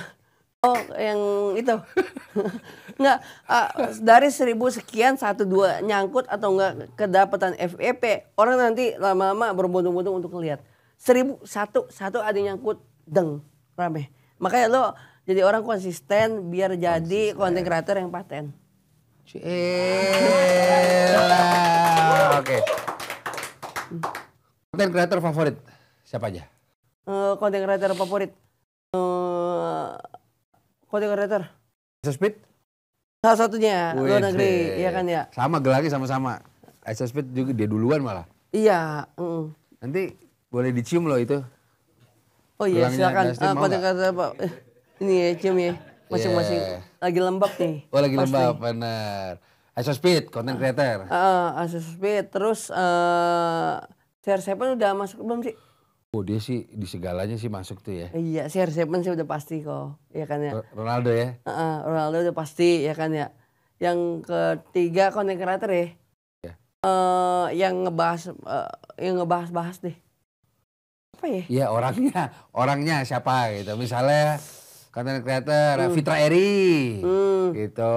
Oh, yang itu. Enggak, dari 1000 sekian 1-2 nyangkut atau enggak kedapatan FYP, orang nanti lama-lama berbondong-bondong untuk ngelihat. 1000 satu ada yang nyangkut rame. Makanya lo jadi orang konsisten biar jadi konten kreator yang paten. Oke. Konten kreator favorit siapa aja? Konten kreator favorit. Konten kreator. Speed? Salah satunya luar negeri, iya kan ya. Sama gelarnya sama-sama. Speed juga dia duluan malah. Iya. Nanti boleh dicium loh itu. Oh iya, silakan. Konten kreator apa? Ini ya, cium ya. Masing-masing lagi lembab nih. Oh, lagi lembab, benar. Speed, konten kreator. Speed, terus CR7 udah masuk belum sih? Oh, dia sih di segalanya sih masuk tuh ya. Iya, CR7 sih udah pasti kok, ya kan ya. Ronaldo ya? Ronaldo udah pasti, ya kan ya. Yang ketiga konten kreator ya. Yang ngebahas deh. Apa ya? Iya, orangnya siapa gitu. Misalnya konten kreator Fitra Eri, gitu.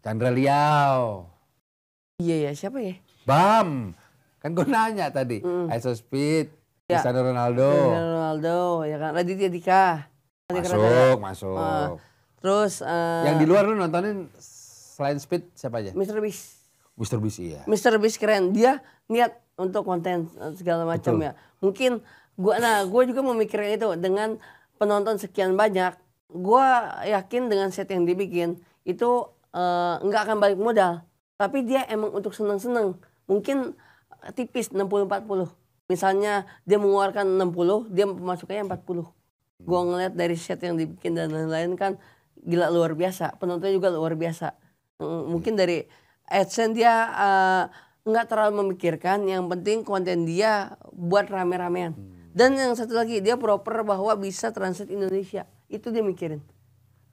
Chandra Liao. Iya ya, siapa ya? Bam, kan gue nanya tadi. Speed, Cristiano Ronaldo, ya kan. Raditya Dika. Masuk. Terus yang di luar lu nontonin selain Speed siapa aja? Mr. Beast. Mr. Beast iya. Mr. Beast keren. Dia niat untuk konten segala macam ya. Mungkin gue juga memikirkan itu dengan penonton sekian banyak. Gue yakin dengan set yang dibikin itu nggak akan balik modal. Tapi dia emang untuk seneng-seneng. Mungkin tipis 60-40. Misalnya dia mengeluarkan 60, dia pemasukannya 40. Gue ngeliat dari set yang dibikin dan lain-lain kan gila luar biasa. Penontonnya juga luar biasa. Mungkin dari AdSense dia nggak terlalu memikirkan. Yang penting konten dia buat rame-ramean. Dan yang satu lagi dia proper bahwa bisa translate Indonesia. Itu dia mikirin.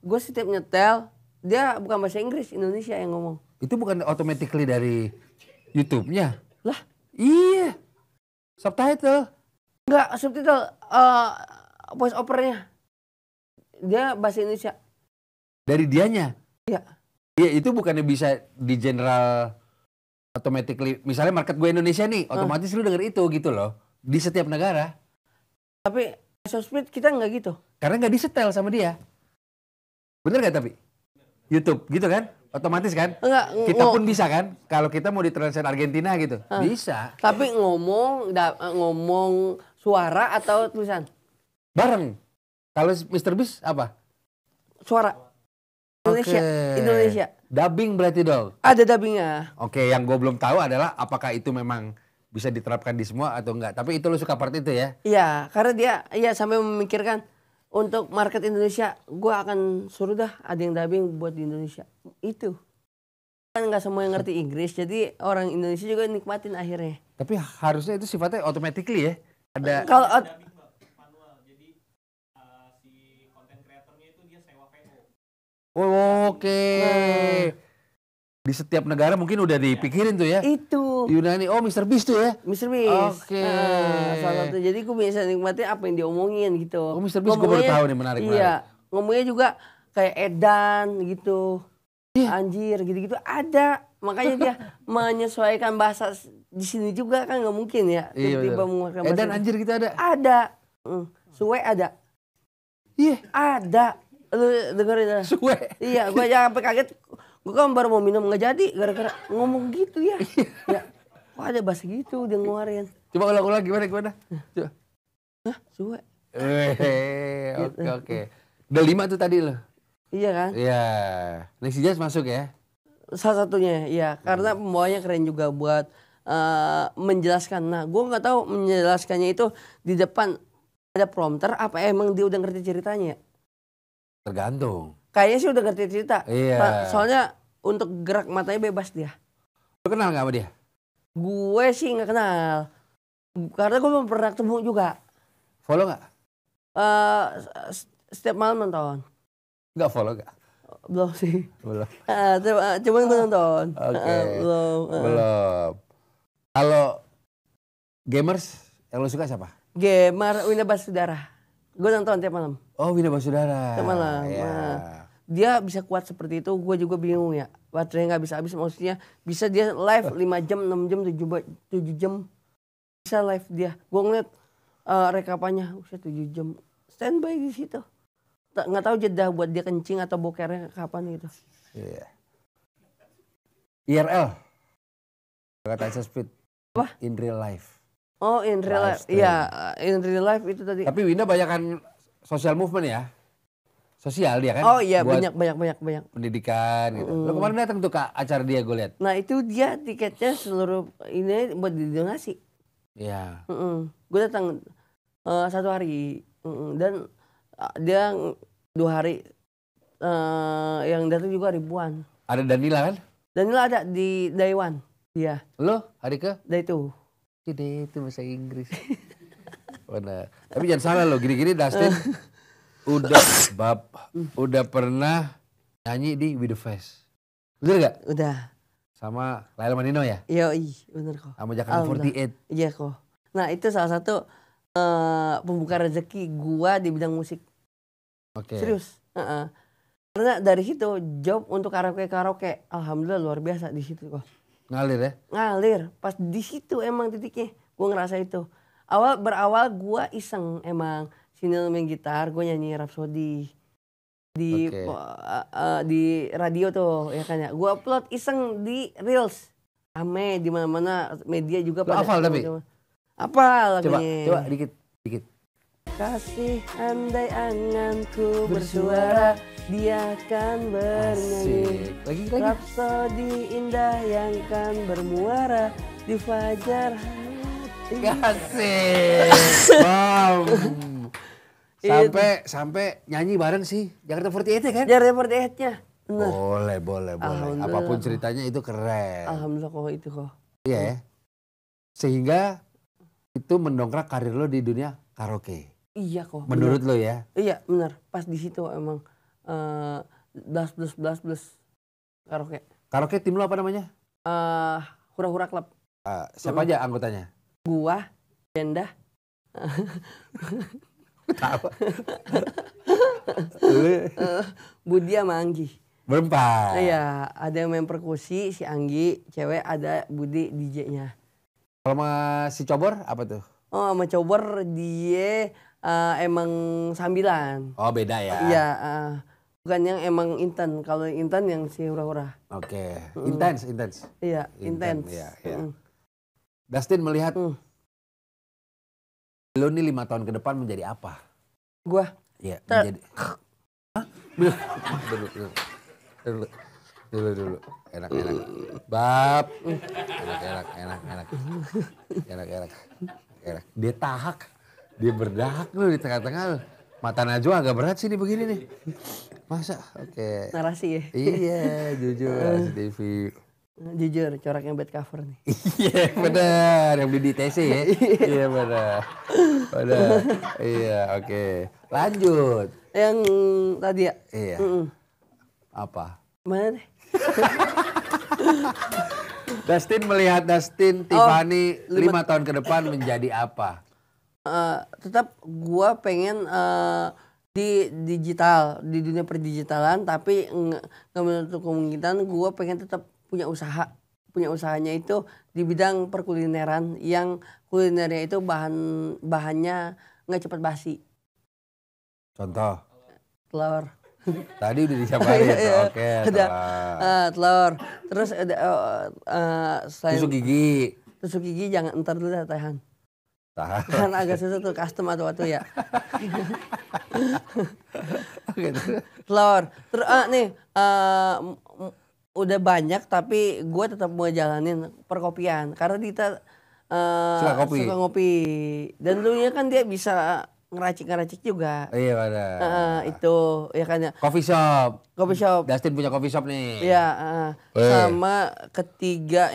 Gue setiap nyetel dia bukan bahasa Inggris, Indonesia yang ngomong. Itu bukan automatically dari YouTube-nya? Lah? Iya. Subtitle. Enggak, subtitle. Voice over-nya. Dia bahasa Indonesia. Dari dianya? Iya. Iya, itu bukannya bisa di general automatically. Misalnya market gue Indonesia nih, otomatis lu denger itu gitu loh. Di setiap negara. Tapi Speed kita nggak gitu. Karena nggak disetel sama dia. Bener nggak tapi? YouTube gitu kan? Otomatis kan? Enggak, kita pun bisa kan? Kalau kita mau ditranslate Argentina gitu, bisa. Tapi ngomong suara atau tulisan? Bareng. Kalau Mr. Beast apa? Suara. Indonesia. Indonesia. Dubbing berarti dong? Ada dubbingnya. Oke, yang gue belum tahu adalah apakah itu memang bisa diterapkan di semua atau enggak. Tapi itu lo suka part itu ya? Iya, karena dia sampai memikirkan untuk market Indonesia, gue akan suruh dah ada yang dubbing buat di Indonesia. Itu. Kan nggak semua yang ngerti Inggris, jadi orang Indonesia juga nikmatin akhirnya. Tapi harusnya itu sifatnya automatically ya. Ada kalau manual. Jadi si konten kreatornya itu dia sewa VO. Oke. Di setiap negara mungkin udah dipikirin tuh ya. Itu. Yunani, Mr. Beast tuh ya. Mr. Beast. Oke. Salah satu. Jadi gue bisa nikmatin apa yang diomongin gitu. Mr. Beast gue baru tahu nih, menarik. Iya. Ngomongnya juga kayak edan gitu. Anjir gitu-gitu ada. Makanya dia menyesuaikan bahasa di sini juga kan nggak mungkin ya. Tiba-tiba mengeluarkan bahasa. Edan anjir gitu ada? Ada. Suwe ada. Iya. Ada. Lu dengerin dah. Suwe. Iya, gue aja sampai kaget. Gue kan baru mau minum nggak jadi gara-gara ngomong gitu ya. Ya. Kok ada bahasa gitu dia ngeluarin. Coba ulang-ulang gimana? Coba. Hah, suwe. Oke. Udah 5 tuh tadi loh. Iya kan? Iya. Next Jazz masuk ya? Salah satunya, ya. Karena pembawanya keren juga buat menjelaskan. Nah, gue nggak tahu menjelaskannya itu di depan ada prompter apa emang dia udah ngerti ceritanya? Tergantung. Kayaknya sih udah ngerti cerita. Iya. Nah, soalnya untuk gerak matanya bebas dia. Lo kenal nggak sama dia? Gue sih nggak kenal. Karena gue belum pernah ketemu juga. Follow nggak? Setiap malam nonton. Nggak follow nggak? Belum sih. Belum. Cuman gue nonton. Oke. Belum. Kalau gamers yang lo suka siapa? Gamer Wina Basudara. Gue nonton tiap malam. Oh, Wina Basudara. Tiap malam. Ya. Dia bisa kuat seperti itu, gue juga bingung ya. Baterainya nggak bisa habis, maksudnya bisa dia live 5 jam, 6 jam, 7 jam. Bisa live dia. Gue ngeliat rekapannya, usia 7 jam. Standby di situ. Nggak tahu jeda buat dia kencing atau bokernya kapan gitu. Iya. IRL. Kata Speed. Apa? In real life. Oh, in real life. Iya, in real life itu tadi. Tapi Winda banyakan social movement ya. Sosial dia kan. Oh iya, buat banyak. pendidikan gitu. Lo kemarin datang tuh ke acara dia gue lihat. Nah, itu dia tiketnya seluruh ini buat didonasi. Iya. Gue datang 1 hari. Dan dia 2 hari yang datang juga ribuan. Ada Danila kan? Danila ada di Daiwan. Iya. Lo hari ke? Itu. Itu bahasa Inggris. Benar. Tapi jangan salah lo, gini-gini Dustin udah pernah nyanyi di With The Face. Betul gak? Udah. Sama Laila Manino ya? Iya, bener kok. Sama Jakarta 48. Iya kok. Nah, itu salah satu pembuka rezeki gua di bidang musik. Oke. Serius. Karena dari situ job untuk karaoke, alhamdulillah luar biasa di situ kok. Ngalir ya? Ngalir. Pas di situ emang titiknya. Gue ngerasa itu. Berawal gue iseng emang. Sinil main gitar, gue nyanyi Rhapsody. Di radio tuh ya kan ya. Gue upload iseng di Reels. Rame di mana-mana media juga pada. Hafal tapi? Apa lagunya? Coba dikit. Kasih andai anganku bersuara, dia kan bernyanyi. Lagi. Rhapsody indah yang kan bermuara di fajar hati. Kasih. Wow. Sampai nyanyi bareng sih Jakarta 48 ya kan? Jakarta 48-nya. Bener. Boleh. Apapun ceritanya itu keren. Alhamdulillah kok itu kok. Iya ya. Sehingga itu mendongkrak karir lo di dunia karaoke. Iya kok. Menurut lo ya? Iya benar. Pas di situ emang blast karaoke. Karaoke tim lo apa namanya? Hura-hura Club. Siapa aja anggotanya? Gua, Jenda. Tahu. Budi sama Anggi. Berempat. Iya, ada yang main perkusi, si Anggi, cewek, ada Budi DJ-nya. Kalau sama si Cobor apa tuh? Oh, sama Cobor dia emang sambilan. Oh, beda ya. Iya, bukan yang emang Intan. Kalau Intan yang si hura-hura. Oke. Intens. Iya, intens. Iya. Dustin melihat lo nih 5 tahun ke depan menjadi apa? Gua? Iya, menjadi. Hah? Dulu. Enak. Bab. Enak. Dia tahak. Dia berdahak lu di tengah-tengah lu. Mata Najwa agak berat sih nih begini nih. Masa? Oke. Narasi ya? Iya, jujur. TV. Jujur, coraknya bed cover nih. Iya benar, yang beli di TC ya. Iya benar. Benar. Iya oke. Lanjut. Yang tadi ya? Iya. Apa? Mana deh? Dustin melihat Tiffany 5 tahun ke depan menjadi apa? Tetap gua pengen di digital, di dunia perdigitalan, tapi nggak menutup kemungkinan gua pengen tetap punya usaha. Punya usahanya itu di bidang perkulineran yang kulinernya itu bahannya nggak cepat basi. Contoh? Telur. Tadi udah dijabarin, oke. Telur. Terus tusuk gigi. Tusuk gigi jangan ntar dulu tahan. Kan agak susah tuh custom atau ya. Telur. Terus nih udah banyak tapi gue tetap mau jalanin perkopian karena kita suka ngopi. Dan dulunya kan dia bisa ngeracik juga. Iya ada. Itu ya kan ya. Coffee shop. Dustin punya coffee shop nih. Iya. Sama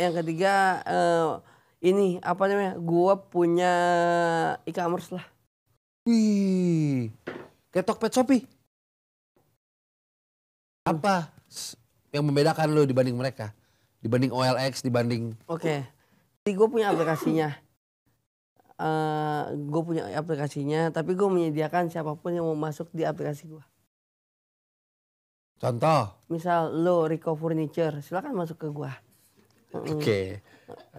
yang ketiga ini apa namanya? Gua punya e-commerce lah. Wih. Kayak Tokped Shopee. Apa yang membedakan lo dibanding mereka? Dibanding OLX, dibanding... Oke. Jadi gue punya aplikasinya. Tapi gue menyediakan siapapun yang mau masuk di aplikasi gue. Contoh? Misal lo Rico Furniture, silakan masuk ke gue. Oke.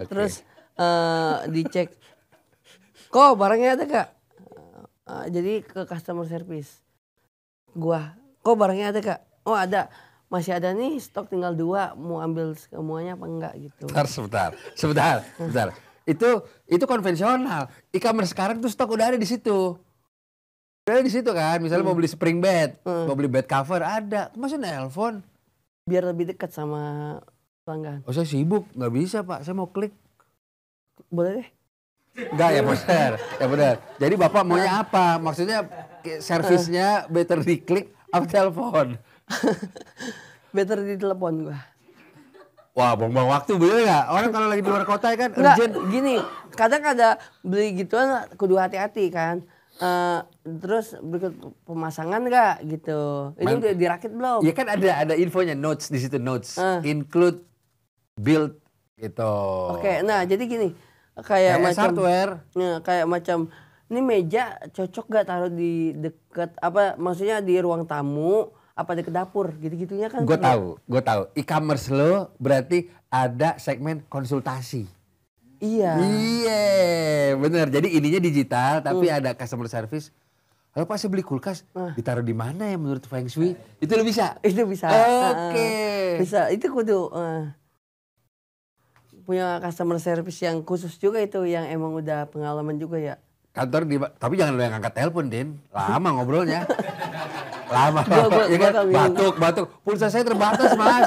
Terus dicek, kok barangnya ada gak? Jadi ke customer service gue, kok barangnya ada gak? Oh ada, masih ada nih stok tinggal 2, mau ambil semuanya apa enggak gitu. Sebentar. Itu konvensional. E-commerce sekarang tuh stok udah ada di situ. Udah ada di situ kan. Misalnya mau beli spring bed, mau beli bed cover ada. Masa nelpon? Biar lebih dekat sama pelanggan. Oh saya sibuk, nggak bisa Pak. Saya mau klik. Boleh deh. Enggak ya benar. Jadi Bapak maunya apa? Maksudnya servisnya better di klik apa telepon? Better di telepon gua. Wah, buang-buang waktu bener nggak? Orang kalau lagi di luar kota kan urgent. Gini, kadang ada beli gituan kudu hati-hati kan. Terus berikut pemasangan nggak gitu. Itu udah dirakit belum? Iya kan ada infonya notes di situ notes. Include build gitu. Oke, nah jadi gini, kayak macam hardware. Kayak macam ini meja cocok gak taruh di dekat apa maksudnya di ruang tamu apa deket dapur gitu-gitunya kan. Gue tahu. E-commerce lo berarti ada segmen konsultasi. Iya, bener. Jadi ininya digital tapi ada customer service. Kalau Pak saya beli kulkas, ditaruh di mana ya menurut Feng Shui? Itu lo bisa? Itu bisa. Oke. Bisa, itu kudu punya customer service yang khusus juga itu yang emang udah pengalaman juga ya. Kantor tapi jangan lo yang angkat telepon, Din. Lama ngobrolnya. Lama. Ya kan? Batuk. Pulsa saya terbatas, Mas.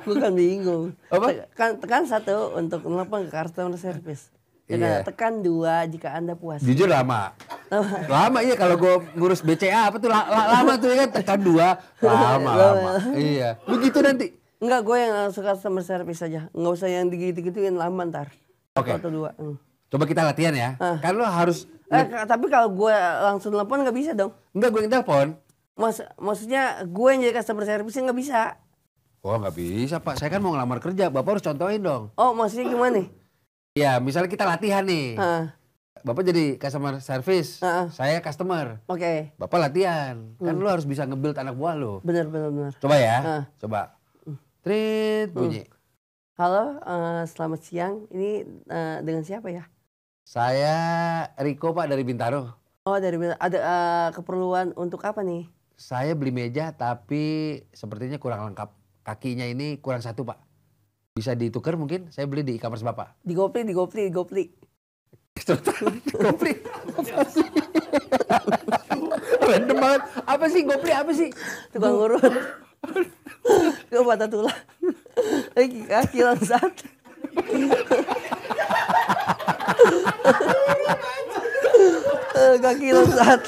Bukan bingung. Apa? Tekan 1 untuk nelpon ke customer service. Iya. Tekan 2 jika Anda puas. Jujur lama. Lama iya kalau gue ngurus BCA apa tuh lama tuh ya kan. Tekan 2 lama. Iya. Begitu nanti. Enggak, gue yang langsung customer service aja. Enggak usah yang digitu-gituin lama ntar. Oke. 1 atau 2. Coba kita latihan ya. Kan lo harus tapi kalau gue langsung telepon nggak bisa dong. Enggak, gue yang telepon. Maksudnya gue yang jadi customer service nggak bisa. Oh nggak bisa Pak, saya kan mau ngelamar kerja. Bapak harus contohin dong. Oh maksudnya gimana nih? Ya misalnya kita latihan nih. Bapak jadi customer service, saya customer. Oke. Bapak latihan, kan lo harus bisa nge-build anak buah lo. Bener. Coba ya, coba. Trit bunyi. Halo, selamat siang. Ini dengan siapa ya? Saya Riko Pak dari Bintaro. Oh dari Bintaro. Ada keperluan untuk apa nih? Saya beli meja tapi sepertinya kurang lengkap. Kakinya ini kurang 1 Pak. Bisa ditukar mungkin? Saya beli di e-commerce Bapak. Di Gopli. Gopli? Random banget. Apa sih Gopli? Apa sih? Tukang urut. Gue patah tulang. Kaki langsat. Kaki langsat.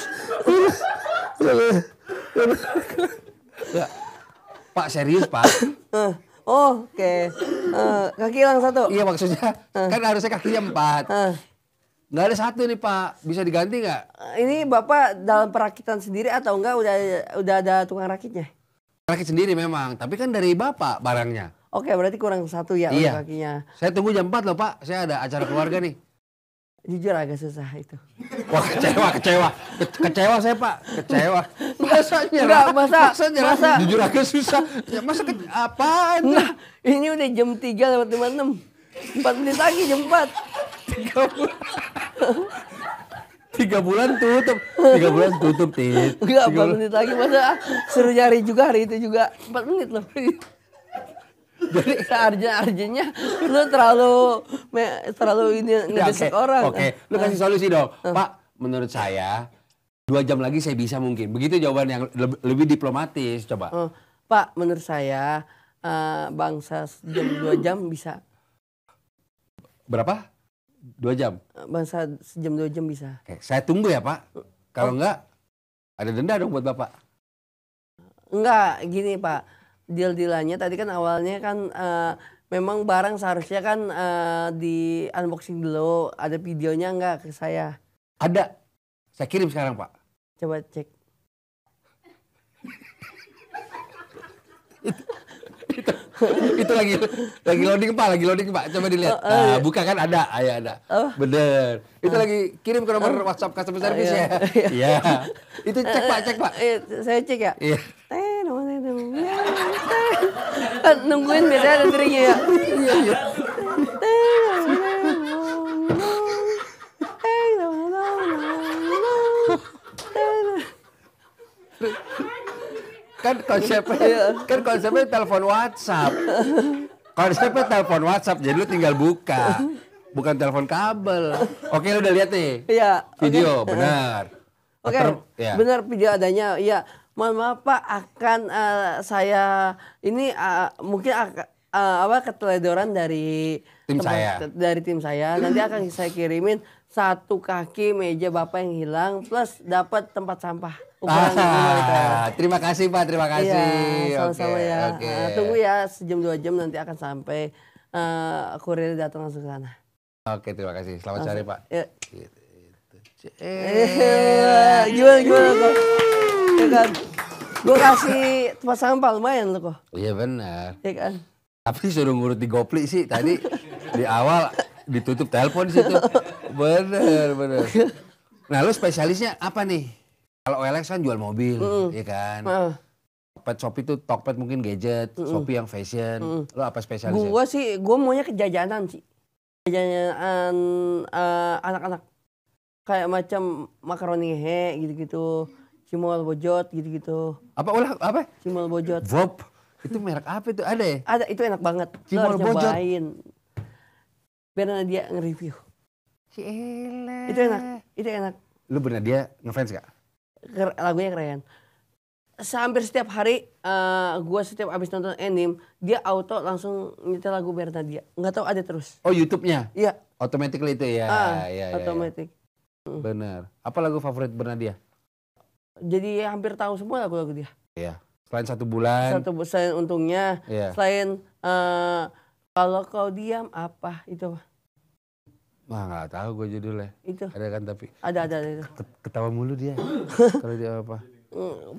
Pak serius Pak. Oke. Kaki hilang 1. Iya maksudnya kan harusnya kakinya 4. Nggak ada 1 nih Pak, bisa diganti nggak? Ini Bapak dalam perakitan sendiri atau enggak udah ada tukang rakitnya? Rakit sendiri memang, tapi kan dari Bapak barangnya. Oke, berarti kurang 1 ya Iya. kakinya. Saya tunggu jam 4 loh Pak, saya ada acara keluarga nih. Jujur agak susah itu. Wah kecewa saya Pak, kecewa. Masa nyerah? Masa nyerah? Jujur agak susah. Ya, masa apaan? Enggak, ini udah jam 3:56. 4 menit lagi jam 4. 3 bulan tutup. 3 bulan tutup, Tit. Enggak, 4 menit lagi masa suruh nyari juga hari itu juga 4 menit loh. Jadi searjen-arjennya lu terlalu ini ngedesak orang. Oke, lu kasih solusi dong. Pak, menurut saya 2 jam lagi saya bisa mungkin. Begitu jawaban yang lebih diplomatis, coba. Pak, menurut saya bangsa jam 2 jam bisa. Berapa? 2 jam? Bangsa sejam 2 jam bisa. Oke, saya tunggu ya Pak. Kalau enggak, ada denda dong buat Bapak. Enggak, gini Pak. Deal-dealannya tadi kan awalnya kan memang barang seharusnya kan di unboxing dulu. Ada videonya enggak ke saya? Ada. Saya kirim sekarang Pak. Coba cek. Itu lagi loading Pak, coba dilihat. Nah, buka kan ada, ada. Bener. Itu lagi kirim ke nomor WhatsApp customer service ya. Iya. Itu cek Pak. Saya cek ya. Iya. Nungguin biasanya ada deringnya ya. Iya. Kan konsepnya telepon WhatsApp. Konsepnya telepon WhatsApp, jadi lu tinggal buka. Bukan telepon kabel. Oke, lu udah lihat nih. Iya. Video, benar. Oke, ya. benar video adanya. Iya, mohon maaf Pak, akan saya ini mungkin keteledoran dari tim saya. Nanti akan saya kirimin 1 kaki meja Bapak yang hilang plus dapat tempat sampah. Terima kasih Pak, terima kasih. Iya, sama-sama ya. Okay. Tunggu ya, sejam 2 jam nanti akan sampai kurir datang langsung ke sana. Oke, terima kasih. Selamat cari Pak. Ya. Gimana kok? Ya kan? Gue kasih tempat sampah lumayan lo kok. Iya benar. Ya kan? Tapi suruh ngurut di Gopli sih tadi di awal ditutup telepon situ. Bener. Nah lu spesialisnya apa nih? Kalau OLX kan jual mobil, ya kan? Pet Shopee itu Tokped mungkin gadget, Shopee yang fashion. Lu apa spesialisnya? Gue maunya ke jajanan sih. Jajanan anak-anak. Kayak macam makaroni gitu-gitu. Cimol bojot gitu-gitu. Apa? Cimol bojot. Vop. Itu merek apa itu? Ada ya? Ada, itu enak banget. Cimol bojot. Cobain. Biar dia nge-review. Itu enak. Lu bener dia ngefans gak? Lagunya keren. Hampir setiap hari gue setiap abis nonton anime, dia auto langsung nyetel lagu Bernadette. Nggak tahu ada terus. Oh YouTube-nya? Iya. Automatically itu ya? Otomatis. Bener. Apa lagu favorit Bernadette? Jadi hampir tahu semua lagu-lagu dia. Iya. Selain 1 bulan. Selain untungnya. Iya. Selain kalau kau diam apa itu? Wah nggak tahu gue judulnya. Itu. Ada kan tapi. Ada itu. Ketawa mulu dia. Kalau dia apa?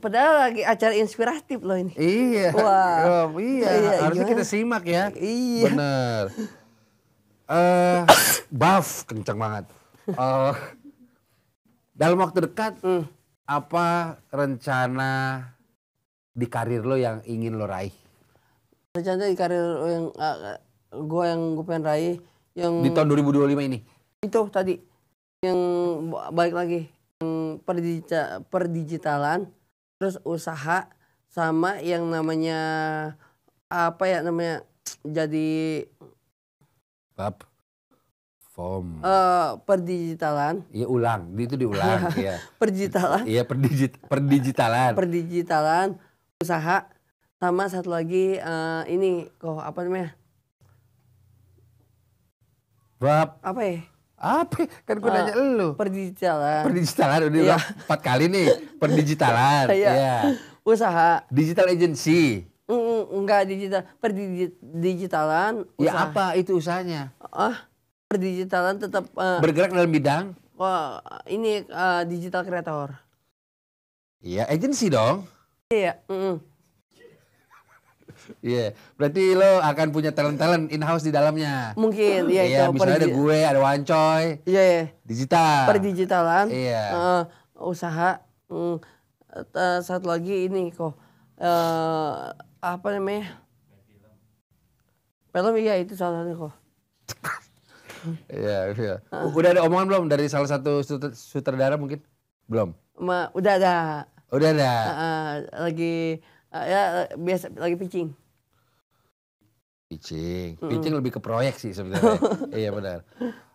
Padahal lagi acara inspiratif loh ini. Iya. Wah. Iya. Harusnya kita simak ya. Iya. Bener. Buff kenceng banget. Dalam waktu dekat apa rencana di karir lo yang ingin lo raih? Rencana di karir yang gue pengen raih yang di tahun 2025 ini. Itu tadi yang balik lagi yang perdigitalan, terus usaha sama yang namanya jadi perdigitalan. Iya ulang, itu diulang. Iya. Perdigitalan. Iya perdigitalan. Perdigitalan, usaha sama satu lagi ini kok apa namanya? Apa ya? Apa? Kan gue nanya elu. Perdigitalan. Perdigitalan udah 4 kali nih. Perdigitalan. Iya. Usaha. Digital agency. Enggak digital, digitalan. Ya apa itu usahanya? Perdigitalan tetap bergerak dalam bidang. Ini digital creator. Iya, agensi dong. Iya. Iya, berarti lo akan punya talent in-house di dalamnya. Mungkin, iya itu. Misalnya ada gue, ada Wancoy. Iya. Digital. Perdigitalan. Iya. Usaha. Satu lagi ini kok. Apa namanya? Film iya itu salah satunya kok. Iya. Udah ada omongan belum dari salah satu sutradara mungkin? Belum? Udah ada. Udah ada. Lagi biasa lagi pitching. Pitching lebih ke proyek sih sebenarnya. Iya benar.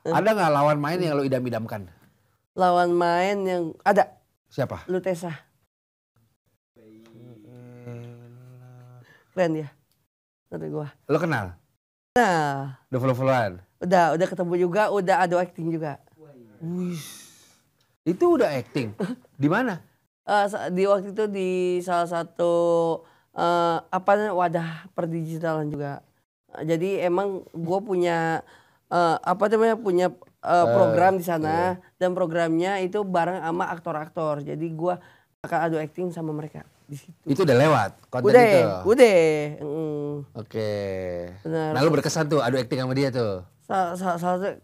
Ada nggak lawan main yang lo idam-idamkan? Lawan main yang ada. Siapa? Lutesa. Keren dia. Menurut gua. Lo kenal? Nah. Udah follow-followan? Udah ketemu juga, udah ada acting juga. Wih. Itu udah acting. Di mana? Di waktu itu di salah satu wadah perdigitalan juga. Jadi emang gue punya program di sana dan programnya itu bareng sama aktor-aktor. Jadi gue akan adu acting sama mereka di situ. Itu udah lewat konten itu. Udah. Oke. Benar. Nah lu berkesan tuh adu acting sama dia tuh.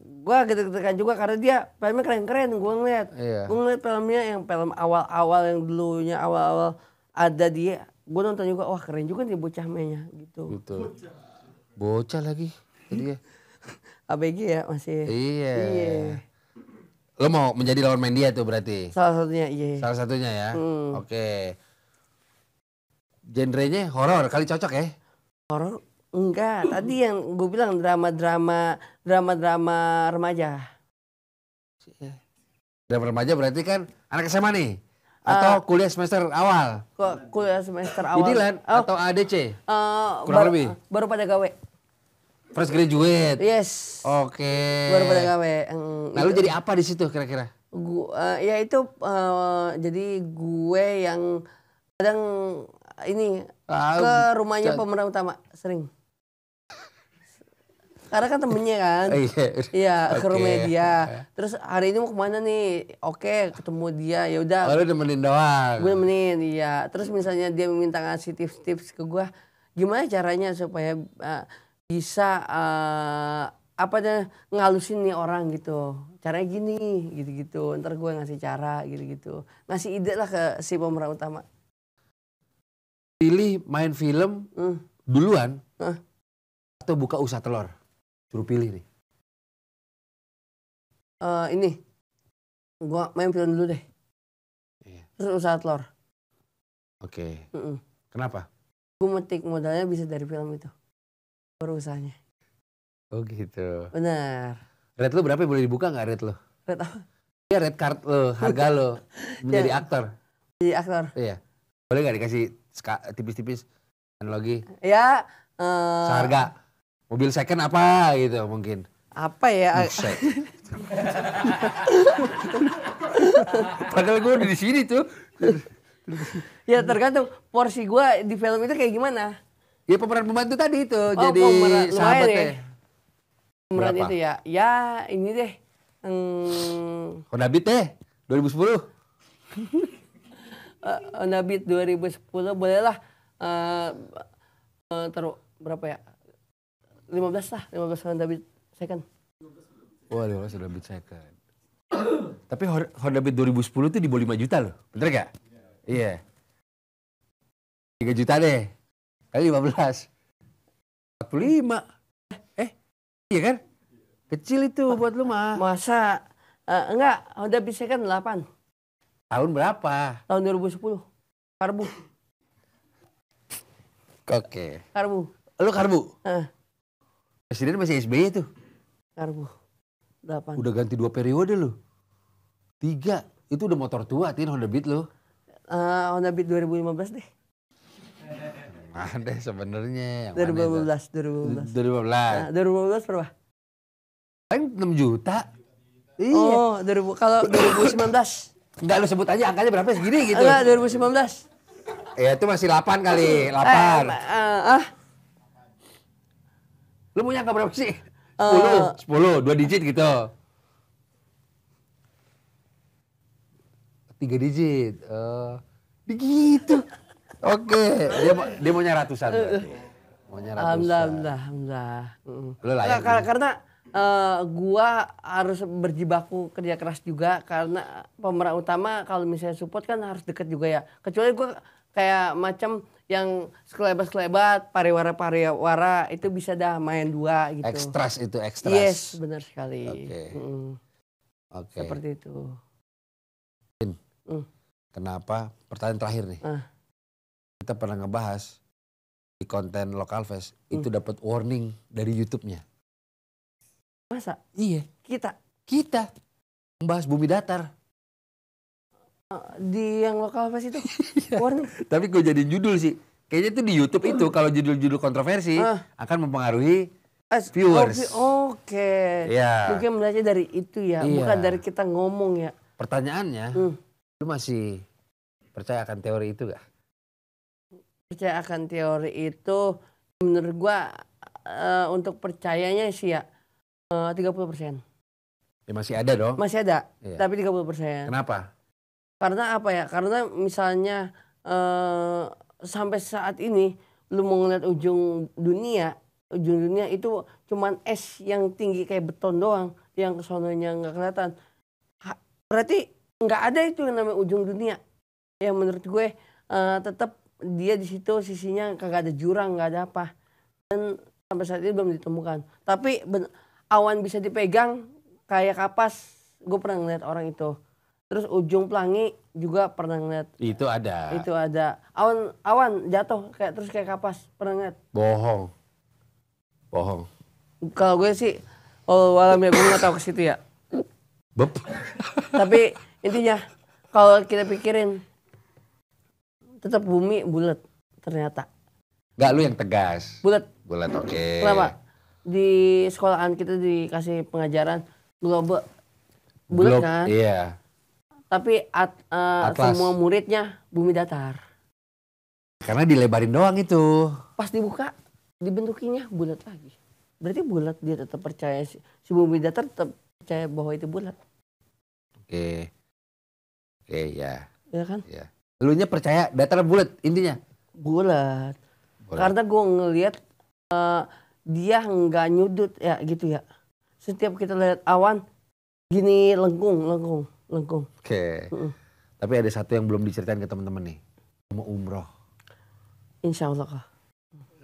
Gue gitu-gitukan juga karena dia filmnya keren-keren gue ngeliat. Iya. Gue ngeliat filmnya yang film awal-awal yang dulunya awal-awal ada dia. Gue nonton juga, wah keren juga nih bocah mainnya gitu. Bocah lagi. Jadi ABG ya masih. Iya. Lo mau menjadi lawan main dia tuh berarti? Salah satunya iya. Salah satunya ya? Oke. Genrenya horor kali cocok ya? Horor? Enggak, tadi yang gue bilang drama remaja. Drama remaja berarti kan anak SMA nih? Atau kuliah semester awal? Kuliah semester awal. Dilan atau ADC? Kurang lebih? Baru pada gawe. Fresh graduate? Yes. Oke. Baru pada gawe. Nah lu jadi apa di situ kira-kira? Ya itu jadi gue yang kadang ini ke rumahnya pemeran utama sering. Karena kan temennya kan. Iya, ke rumahnya dia. Terus hari ini mau kemana nih? Oke, ketemu dia. Ya udah. Lu nemenin doang. Gue nemenin, iya. Terus misalnya dia minta ngasih tips-tips ke gue, gimana caranya supaya bisa ngalusin nih orang gitu. Caranya gini, gitu-gitu. Ntar gue ngasih cara gitu-gitu. Ngasih ide lah ke si pemeran utama. Pilih main film duluan atau buka usaha telur? Suruh pilih nih. Ini, gue main film dulu deh. Terus usaha telur. Oke. Kenapa? Gue metik modalnya bisa dari film itu. Baru usahanya. Oh gitu. Benar. Rate lu berapa, boleh dibuka gak rate lu? Rate apa? Iya rate card lu, harga lu menjadi aktor. Jadi aktor? Iya. Boleh gak dikasih tipis-tipis analogi? Ya. Seharga mobil second apa gitu mungkin. Apa ya? Padahal gue udah di sini tuh. Ya tergantung porsi gue di film itu kayak gimana. Ya pemeran pembantu tadi itu jadi sahabatnya. Pemeran itu ya. Ya ini deh. Honda Beat deh 2010. Honda Beat 2010 bolehlah. Taruh berapa ya? 15 lah, 15 Honda Beat second. Wah 15 Honda Beat second. Tapi Honda Beat 2010 tuh di bawah 5 juta loh, bener gak? Iya. 3 juta deh, kali 15. 45. Iya kan? Kecil itu buat lu mah. Masa? Enggak, Honda Beat second 8. Tahun berapa? Tahun 2010. Karbu. Oke. Karbu. Lu karbu? Presiden masih SBY tuh. Karbu. 8. Udah ganti 2 periode lu. 3. Itu udah motor tua, tin Honda Beat lu. Honda Beat 2015 deh. Ada sebenarnya. 2015. 2015 berapa? Paling 6 juta. Iya. Kalau 2019. Enggak lu sebut aja angkanya berapa segini gitu. Enggak, 2019. Ya itu masih 8 kali, 8. Lu punya angka berapa sih? 10, 2 digit gitu. 3 digit. Begitu. Oke, dia maunya ratusan berarti. Maunya ratusan. Alhamdulillah. Lu layak. Karena gua harus berjibaku kerja keras juga karena pemeran utama kalau misalnya support kan harus deket juga ya. Kecuali gua kayak macam yang sekelebat pariwara itu bisa dah main 2 gitu. Ekstras itu, ekstras. Yes, benar sekali. Oke. Seperti itu. Kenapa? Pertanyaan terakhir nih. Kita pernah ngebahas di konten Local Fest itu dapat warning dari YouTube-nya. Masa? Iya. Kita membahas bumi datar. Di yang Local Fest itu warning. Tapi gue jadi judul sih. Kayaknya tuh di YouTube itu kalau judul-judul kontroversi akan mempengaruhi viewers. Oke. Ya. Mungkin belajar dari itu ya, bukan dari kita ngomong ya. Pertanyaannya, lu masih percaya akan teori itu gak? Percaya akan teori itu menurut gua untuk percayanya sih ya 30%. Ya masih ada dong. Masih ada, iya. Tapi 30%. Kenapa? Karena apa ya? Karena misalnya sampai saat ini lu mau ngeliat ujung dunia itu cuman es yang tinggi kayak beton doang, yang kesononya nggak kelihatan. Berarti nggak ada itu yang namanya ujung dunia. Ya menurut gue tetap dia di situ sisinya kagak ada jurang, nggak ada apa. Dan sampai saat ini belum ditemukan. Tapi awan bisa dipegang kayak kapas. Gue pernah ngeliat orang itu. Terus ujung pelangi juga pernah ngeliat. Itu ada. Itu ada. Awan jatuh kayak kapas, pernah ngeliat. Bohong. Kalau gue sih, walam ya gue nggak tahu ke situ ya. Tapi intinya kalau kita pikirin tetap bumi bulat ternyata. Gak, lu yang tegas. Bulat, oke. Kenapa? Di sekolahan kita dikasih pengajaran globe bulat kan? Iya. Tapi semua muridnya bumi datar. Karena dilebarin doang itu. Pas dibuka dibentukinya bulat lagi. Berarti bulat, dia tetap percaya si bumi datar tetap percaya bahwa itu bulat. Oke, ya. Iya kan? Ya. Elunya percaya datar bulat intinya? Bulat. Karena gue ngelihat dia nggak nyudut ya gitu ya. Setiap kita lihat awan gini lengkung. Oke. Tapi ada satu yang belum diceritain ke teman-teman nih. Mau umroh. Insya Allah.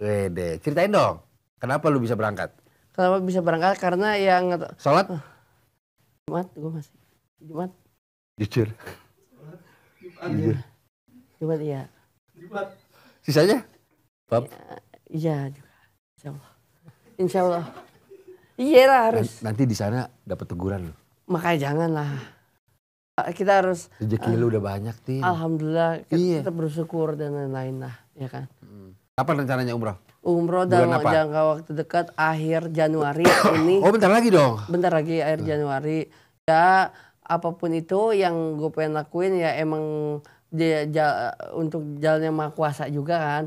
Wede, ceritain dong. Kenapa lu bisa berangkat? Kenapa bisa berangkat? Karena yang sholat? Jumat, gue masih Jumat. Jujur. Jumat iya. Sisanya? Bab? Iya juga. Insya Allah. Iya lah harus. Nanti di sana dapat teguran lu. Makanya jangan lah. Kita harus. Rezeki lu udah banyak, Tin. Alhamdulillah kita bersyukur dan lain-lain lah, ya kan. Kapan rencananya umroh? Umroh dalam jangka waktu dekat akhir Januari ini. Oh bentar lagi dong. Bentar lagi akhir Januari. Ya apapun itu yang gue pengen lakuin ya emang dia untuk jalannya Maha Kuasa juga kan.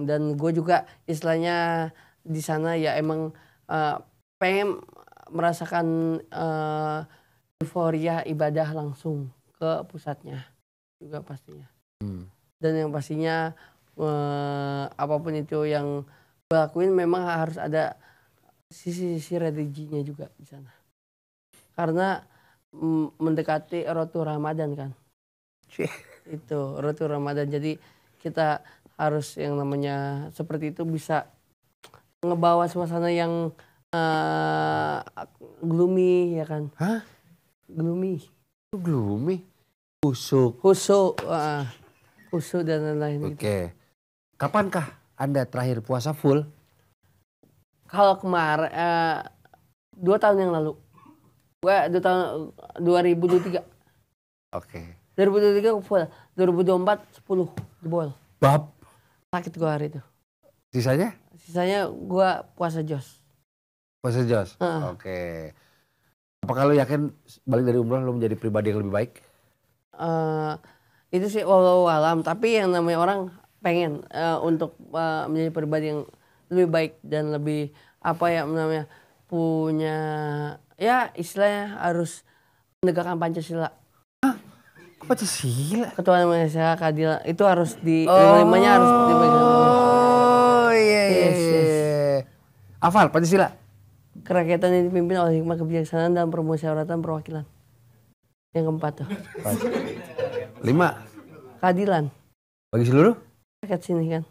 Dan gue juga istilahnya di sana ya emang pengen merasakan euforia ibadah langsung ke pusatnya juga pastinya. Dan yang pastinya apapun itu yang gue lakuin memang harus ada sisi-sisi religinya juga di sana. Karena mendekati Rotul Ramadan kan. Itu Rotul Ramadan, jadi kita harus yang namanya seperti itu bisa ngebawa suasana yang gloomy ya kan. Hah? Gloomy. Husuk dan lain-lain. Oke. Kapankah Anda terakhir puasa full? Kalau kemarin 2 tahun yang lalu. Gue 2 tahun 2023. Oke. 2023 full. 2024 10 jebol. Bab. Sakit gue hari itu. Sisanya? Sisanya gue puasa jos. Puasa jos? Oke. Apakah lo yakin balik dari umroh lo menjadi pribadi yang lebih baik? Itu sih wallahu alam, tapi yang namanya orang pengen untuk menjadi pribadi yang lebih baik dan lebih apa ya namanya punya ya istilahnya harus menegakkan Pancasila. Pancasila. Ketuhanan Maha Esa, keadilan itu harus limanya harus dipegang. Oh iya. Hafal Pancasila. Kerakyatan yang dipimpin oleh hikmah kebijaksanaan dan permusyawaratan perwakilan. Yang keempat tuh. 5. Keadilan. Bagi seluruh. Rakyat sini kan.